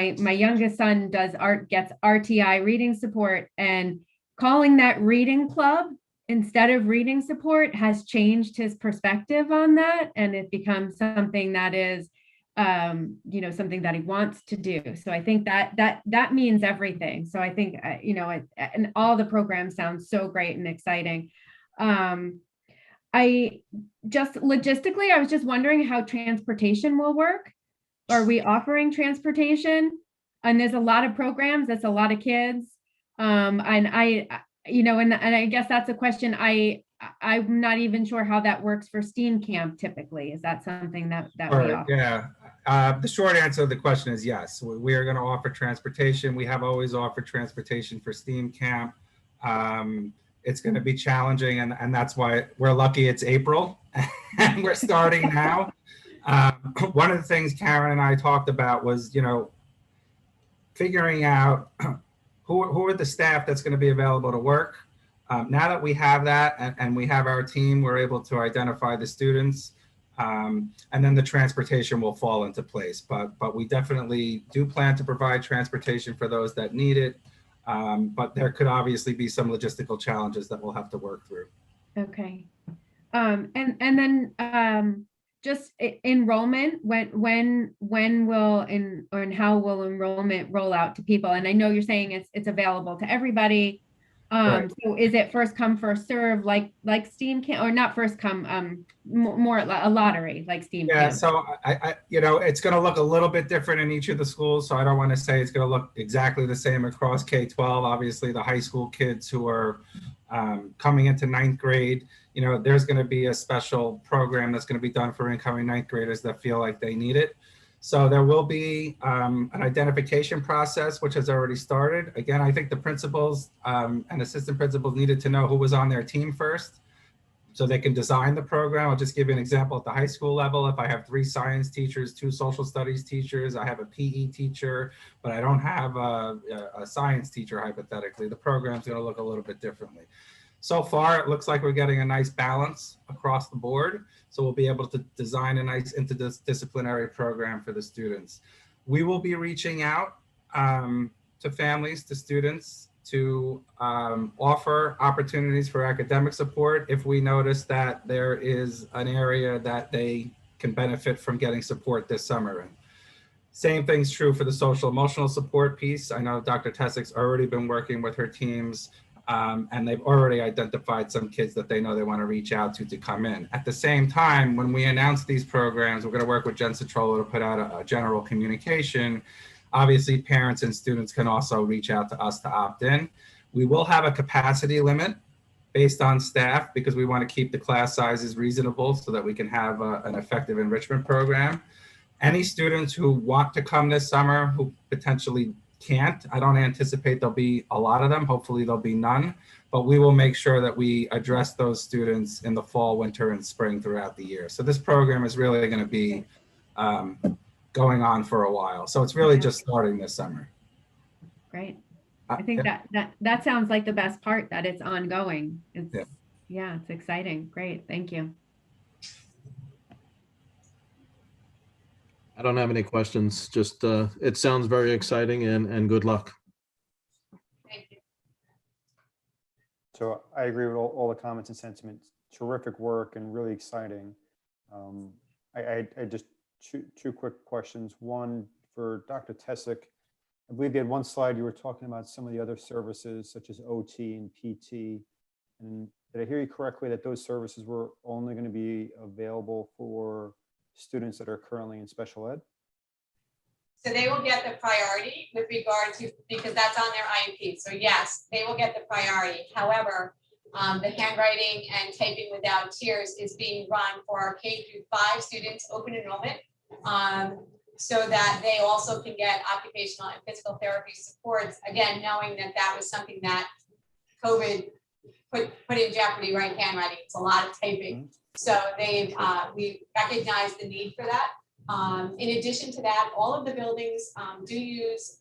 youngest son gets RTI reading support, and calling that reading club instead of reading support has changed his perspective on that, and it becomes something that is something that he wants to do. So I think that means everything. So I think and all the programs sound so great and exciting. I just logistically, I was just wondering how transportation will work. Are we offering transportation? And there's a lot of programs, that's a lot of kids. And I guess that's a question I'm not even sure how that works for STEAM Camp typically. Is that something that we offer? Yeah, the short answer to the question is yes. We are going to offer transportation. We have always offered transportation for STEAM Camp. It's going to be challenging, and that's why we're lucky it's April and we're starting now. One of the things Karen and I talked about was, figuring out who are the staff that's going to be available to work. Now that we have that and we have our team, we're able to identify the students, and then the transportation will fall into place. But we definitely do plan to provide transportation for those that need it. But there could obviously be some logistical challenges that we'll have to work through. Okay. And then just enrollment, when will and how will enrollment roll out to people? And I know you're saying it's available to everybody. Right. So is it first come, first serve, like STEAM camp, or not first come, more a lottery like STEAM Yeah, camp? so it's going to look a little bit different in each of the schools. So I don't want to say it's going to look exactly the same across K-12. Obviously, the high school kids who are coming into ninth grade, there's going to be a special program that's going to be done for incoming ninth graders that feel like they need it. So there will be an identification process, which has already started. Again, I think the principals and assistant principals needed to know who was on their team first, so they can design the program. I'll just give you an example at the high school level. If I have 3 science teachers, 2 social studies teachers, I have a PE teacher, but I don't have a science teacher, hypothetically, the program's gonna look a little bit differently. So far, it looks like we're getting a nice balance across the board. So we'll be able to design a nice interdisciplinary program for the students. We will be reaching out to families, to students, to offer opportunities for academic support if we notice that there is an area that they can benefit from getting support this summer in. Same thing's true for the social emotional support piece. I know Dr. Tessick's already been working with her teams and they've already identified some kids that they know they want to reach out to come in. At the same time, when we announce these programs, we're going to work with Jen Citrolo to put out a general communication. Obviously, parents and students can also reach out to us to opt in. We will have a capacity limit based on staff because we want to keep the class sizes reasonable so that we can have an effective enrichment program. Any students who want to come this summer who potentially can't, I don't anticipate there'll be a lot of them. Hopefully there'll be none, but we will make sure that we address those students in the fall, winter, and spring throughout the year. So this program is really going to be going on for a while. So it's really just starting this summer. Great. I think that sounds like the best part, that it's ongoing. Yeah, it's exciting. Great. Thank you. I don't have any questions. Just it sounds very exciting and good luck. Thank you. So I agree with all the comments and sentiments. Terrific work and really exciting. I just two quick questions. One for Dr. Tessick. I believe you had one slide you were talking about some of the other services such as OT and PT. And did I hear you correctly that those services were only going to be available for students that are currently in special ed? So they will get the priority with regard to, because that's on their IEP. So yes, they will get the priority. However, the handwriting and typing without tears is being run for our K-5 students, open enrollment, so that they also can get occupational and physical therapy supports. Again, knowing that that was something that COVID put in jeopardy, right? Handwriting, it's a lot of typing. So we recognize the need for that. In addition to that, all of the buildings do use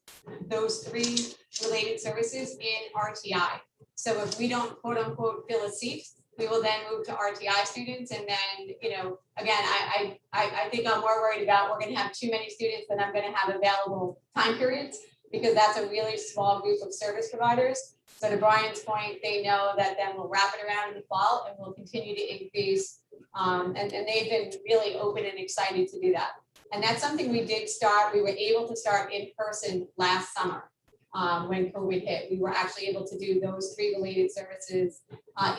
those 3 related services in RTI. So if we don't quote unquote fill a seat, we will then move to RTI students. And then, again, I think I'm more worried about we're going to have too many students than I'm going to have available time periods, because that's a really small group of service providers. So to Brian's point, they know that then we'll wrap it around in the fall and we'll continue to increase. And they've been really open and excited to do that. And that's something we did start. We were able to start in person last summer when COVID hit. We were actually able to do those 3 related services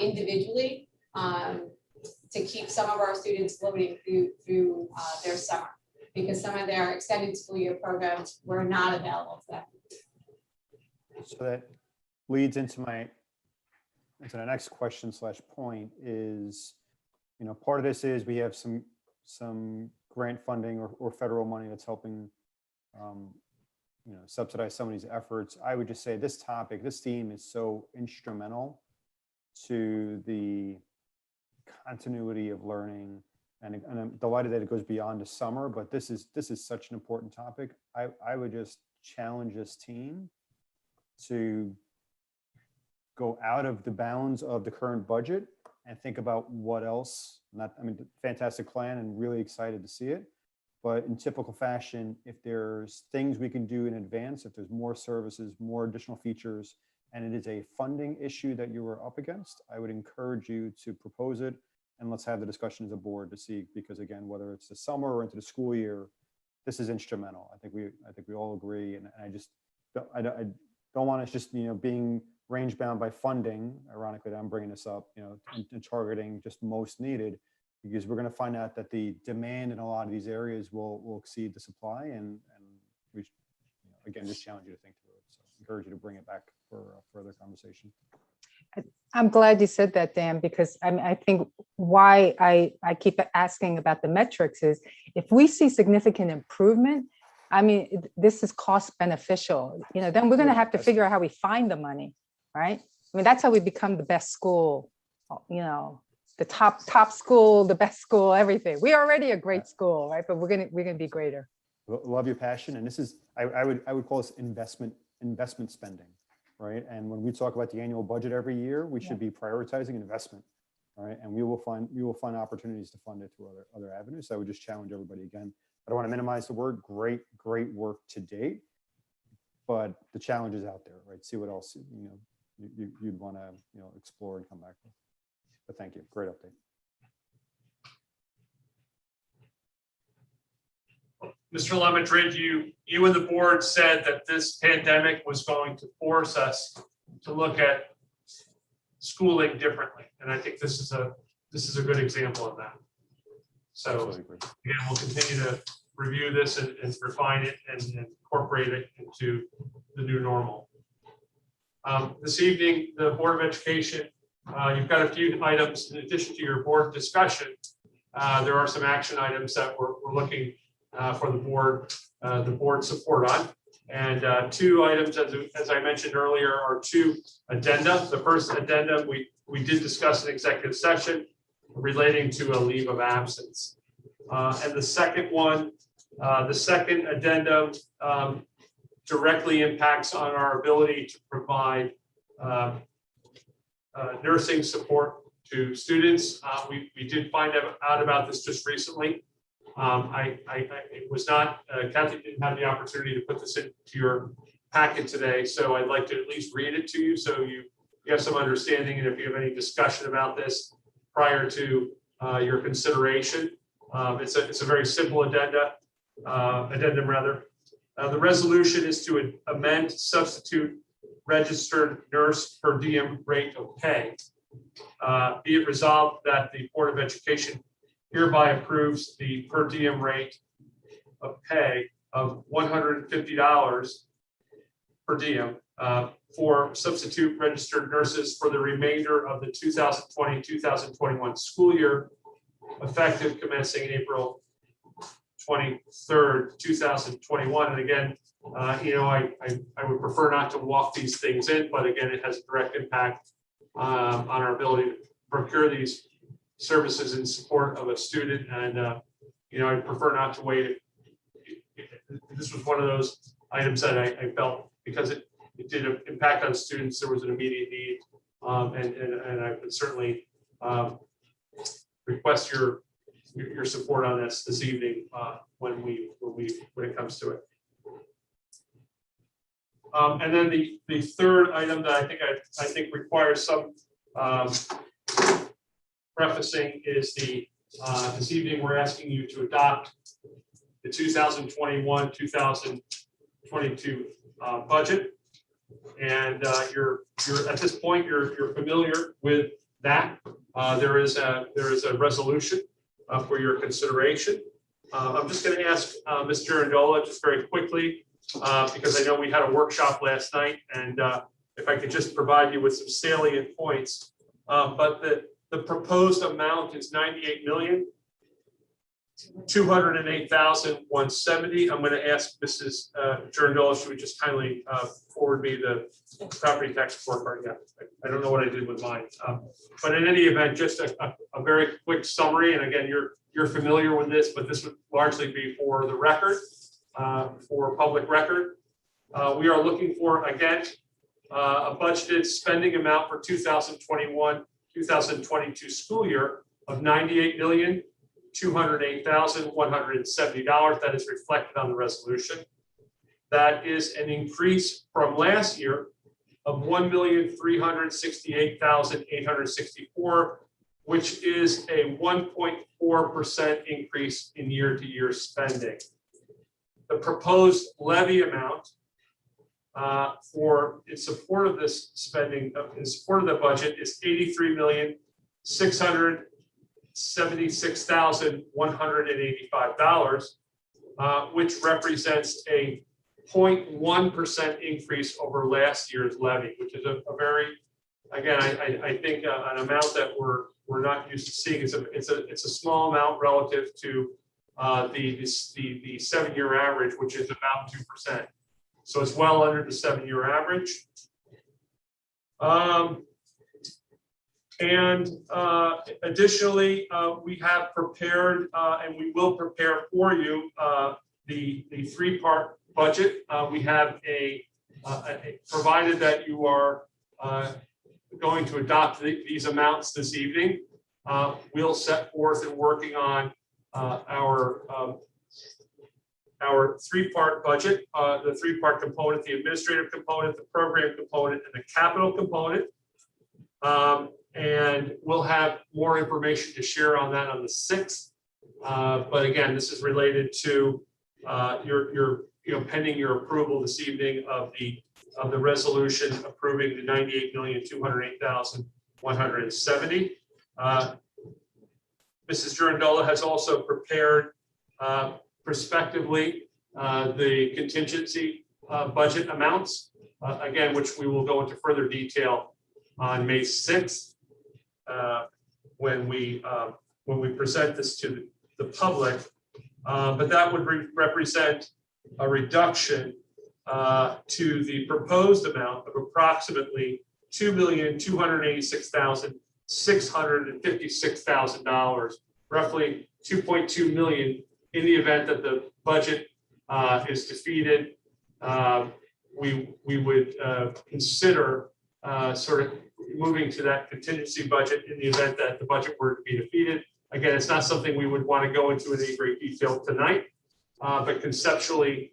individually to keep some of our students floating through their summer, because some of their extended school year programs were not available to them. So that leads into the next question / point is, part of this is we have some grant funding or federal money that's helping, subsidize some of these efforts. I would just say this theme is so instrumental to the continuity of learning, and I'm delighted that it goes beyond the summer. But this is such an important topic. I would just challenge this team to go out of the bounds of the current budget and think about what else. Fantastic plan and really excited to see it. But in typical fashion, if there's things we can do in advance, if there's more services, more additional features, and it is a funding issue that you were up against, I would encourage you to propose it and let's have the discussion as a board to see, because again, whether it's the summer or into the school year, this is instrumental. I think we all agree, and I don't want us just, being range bound by funding. Ironically, that I'm bringing this up, and targeting just most needed, because we're going to find out that the demand in a lot of these areas will exceed the supply, and we again just challenge you to think through it. So encourage you to bring it back for further conversation. I'm glad you said that, Dan, because I think why I keep asking about the metrics is if we see significant improvement, this is cost beneficial, then we're going to have to figure out how we find the money, right? That's how we become the best school, the top school, the best school, everything. We're already a great school, right? But we're going to be greater. Love your passion. And this is, I would call this investment spending. Right. And when we talk about the annual budget every year, we should be prioritizing investment. All right. And we will find opportunities to fund it through other avenues. So I would just challenge everybody again. I don't want to minimize the word. Great work to date. But the challenge is out there, right? See what else you'd want to explore and come back with. But thank you. Great update. Mr. Lemetridge, you and the board said that this pandemic was going to force us to look at schooling differently, and I think this is a good example of that. So again, we'll continue to review this and refine it and incorporate it into the new normal. This evening, the Board of Education, you've got a few items in addition to your board discussion. There are some action items that we're looking for the board support on, and two items, as I mentioned earlier, are two addenda. The first addendum we did discuss in executive session relating to a leave of absence, and the second one, the second addendum directly impacts on our ability to provide nursing support to students. We did find out about this just recently. It was not, Kathy didn't have the opportunity to put this into your packet today, so I'd like to at least read it to you so you have some understanding, and if you have any discussion about this prior to your consideration. It's a very simple addendum rather. The resolution is to amend substitute registered nurse per diem rate of pay. Be it resolved that the Board of Education hereby approves the per diem rate of pay of $150 per diem for substitute registered nurses for the remainder of the 2020-2021 school year, effective commencing April 23rd, 2021. And again, I would prefer not to walk these things in, but again, it has a direct impact on our ability to procure these services in support of a student, and I prefer not to wait. This was one of those items that I felt, because it did impact on students, there was an immediate need, and I would certainly request your support on this evening when it comes to it. And then the third item that I think requires some prefacing is this evening we're asking you to adopt the 2021-2022 budget, and you're at this point you're familiar with that. There is a resolution for your consideration. I'm just going to ask Ms. Girandola just very quickly, because I know we had a workshop last night, and if I could just provide you with some salient points. But the proposed amount is $98,208,170. I'm going to ask Mrs. Girandola, should we just kindly forward me the property tax report? Yeah, I don't know what I did with mine. But in any event, just a very quick summary. And again, you're familiar with this, but this would largely be for the record, for public record. We are looking for, again, a budgeted spending amount for 2021-2022 school year of $98,208,170. That is reflected on the resolution. That is an increase from last year of $1,368,864. which is a 1.4% increase in year-to-year spending. The proposed levy amount in support of this spending, in support of the budget, is $83,676,185, which represents a 0.1% increase over last year's levy, which is a very, again, I think an amount that we're not used to seeing. It's a small amount relative to the 7-year average, which is about 2%. So it's well under the 7-year average. Additionally, we have prepared and we will prepare for you the 3-part budget. We have provided that you are going to adopt these amounts this evening. We'll set forth and working on our 3-part budget, the 3-part component, the administrative component, the program component, and the capital component. And we'll have more information to share on that on the 6th. But again, this is related to your pending your approval this evening of the resolution approving the $98,208,170. Mrs. Girandola has also prepared prospectively the contingency budget amounts, again, which we will go into further detail on May 6th when we present this to the public. But that would represent a reduction to the proposed amount of approximately $2,286,656,000, roughly $2.2 million. In the event that the budget is defeated, we would consider sort of moving to that contingency budget in the event that the budget were to be defeated. Again, it's not something we would want to go into in any great detail tonight, but conceptually,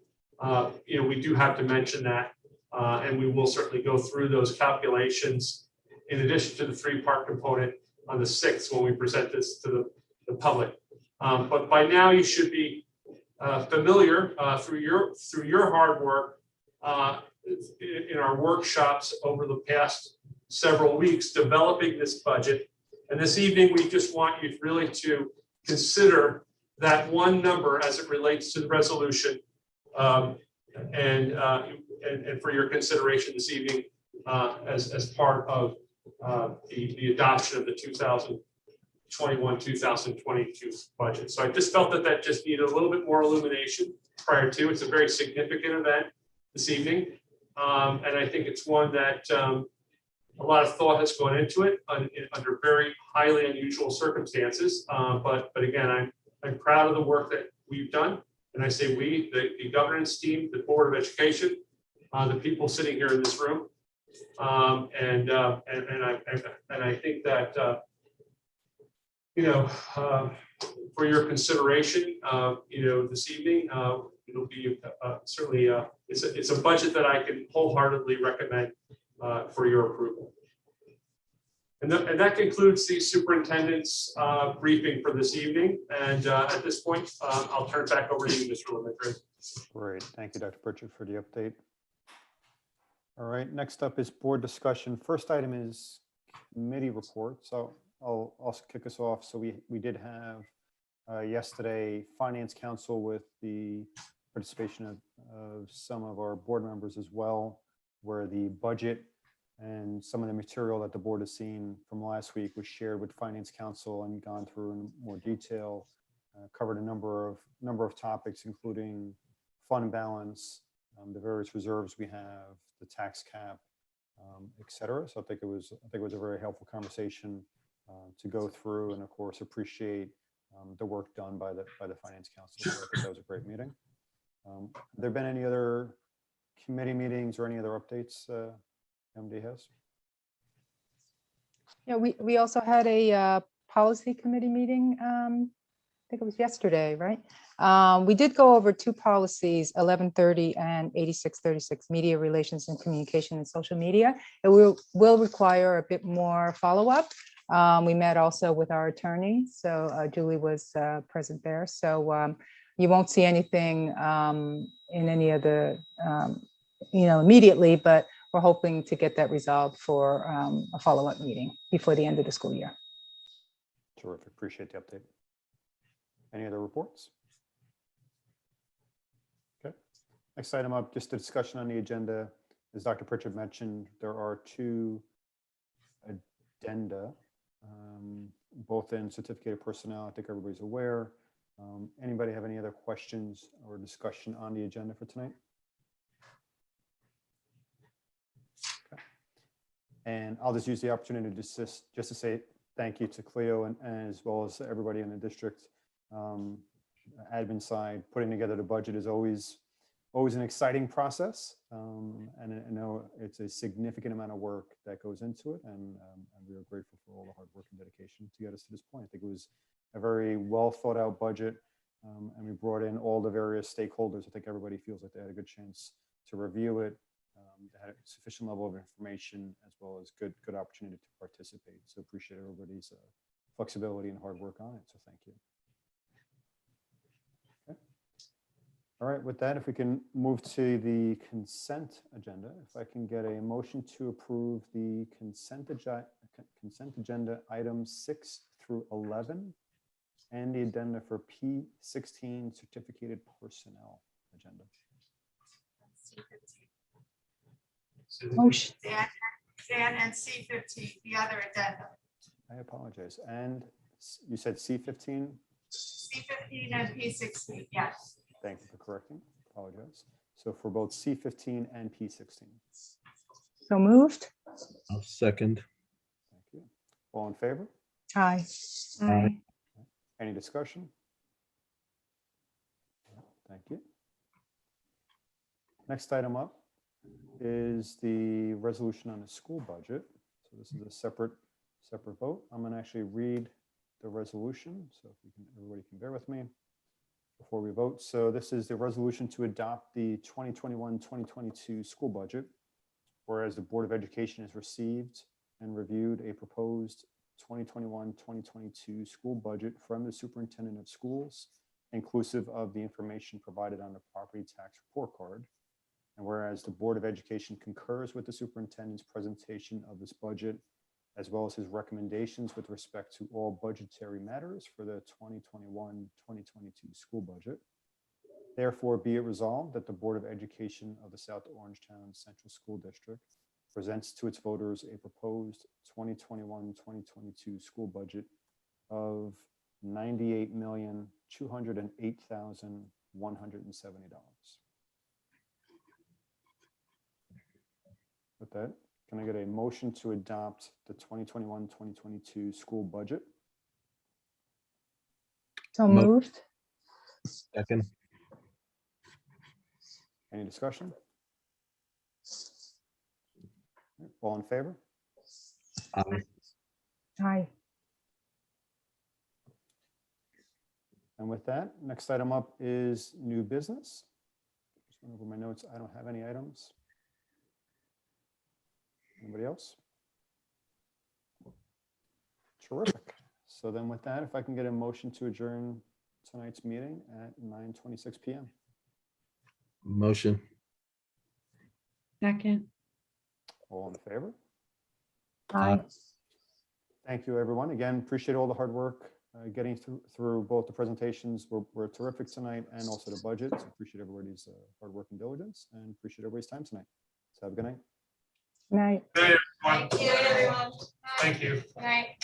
we do have to mention that, and we will certainly go through those calculations in addition to the 3-part component on the 6th when we present this to the public. But by now you should be familiar through your hard work in our workshops over the past several weeks developing this budget. And this evening, we just want you really to consider that one number as it relates to the resolution, and for your consideration this evening as part of the adoption of the 2021-2022 budget. So I just felt that just needed a little bit more illumination prior to. It's a very significant event this evening, and I think it's one that a lot of thought has gone into it under very highly unusual circumstances. But again, I'm proud of the work that we've done, and I say we, the governance team, the Board of Education, the people sitting here in this room, and I think that. For your consideration, this evening, it'll be certainly it's a budget that I can wholeheartedly recommend for your approval. And that concludes the superintendent's briefing for this evening. And at this point, I'll turn it back over to you, Mr. Lemaitre. Great, thank you, Dr. Pritchett, for the update. All right, next up is board discussion. First item is committee report. So I'll also kick us off. So we did have yesterday Finance Council with the participation of some of our board members as well, where the budget and some of the material that the board has seen from last week was shared with Finance Council and gone through in more detail, covered a number of topics, including fund balance, the various reserves we have, the tax cap, et cetera. So I think it was a very helpful conversation to go through, and of course appreciate the work done by the Finance Council. So I think that was a great meeting. Have there been any other committee meetings or any other updates MD has? Yeah, we also had a policy committee meeting. I think it was yesterday, right? We did go over 2 policies, 1130 and 8636, media relations and communication and social media. It will require a bit more follow-up. We met also with our attorney, so Julie was present there. So you won't see anything in any of the, immediately, but we're hoping to get that resolved for a follow-up meeting before the end of the school year. Terrific. Appreciate the update. Any other reports? Okay. Next item up, just a discussion on the agenda. As Dr. Pritchard mentioned, there are 2 addenda, both in certificated personnel. I think everybody's aware. Anybody have any other questions or discussion on the agenda for tonight? Okay. And I'll just use the opportunity to just to say thank you to Cleo and as well as everybody in the district. Admin side, putting together the budget is always an exciting process. And I know it's a significant amount of work that goes into it. And we are grateful for all the hard work and dedication to get us to this point. I think it was a very well thought out budget. And we brought in all the various stakeholders. I think everybody feels like they had a good chance to review it. They had a sufficient level of information as well as good opportunity to participate. So appreciate everybody's flexibility and hard work on it. So thank you. Okay. All right, with that, if we can move to the consent agenda, if I can get a motion to approve the consent agenda items 6 through 11 and the addenda for P16 certificated personnel agenda. Motion. Dan and C15, the other addenda. I apologize. And you said C15? C15 and P16, yes. Thank you for correcting. Apologize. So for both C15 and P16. So moved. I'll second. Thank you. All in favor? Aye. Aye. Any discussion? Thank you. Next item up is the resolution on the school budget. So this is a separate vote. I'm going to actually read the resolution. So if you can, everybody can bear with me before we vote. So this is the resolution to adopt the 2021-2022 school budget. Whereas the Board of Education has received and reviewed a proposed 2021-2022 school budget from the Superintendent of Schools, inclusive of the information provided on the property tax report card. And whereas the Board of Education concurs with the Superintendent's presentation of this budget, as well as his recommendations with respect to all budgetary matters for the 2021-2022 school budget. Therefore, be it resolved that the Board of Education of the South Orangetown Central School District presents to its voters a proposed 2021-2022 school budget of $98,208,170. With that, can I get a motion to adopt the 2021-2022 school budget? So moved. Second. Any discussion? All in favor? Aye. Aye. And with that, next item up is new business. Just went over my notes. I don't have any items. Anybody else? Terrific. So then with that, if I can get a motion to adjourn tonight's meeting at 9:26 p.m. Motion. Second. All in favor? Aye. Thank you, everyone. Again, appreciate all the hard work getting through both the presentations. We're terrific tonight and also the budget. So appreciate everybody's hard work and diligence and appreciate everybody's time tonight. So have a good night. Night. Good night, everyone. Thank you, everyone. Thank you. Good night.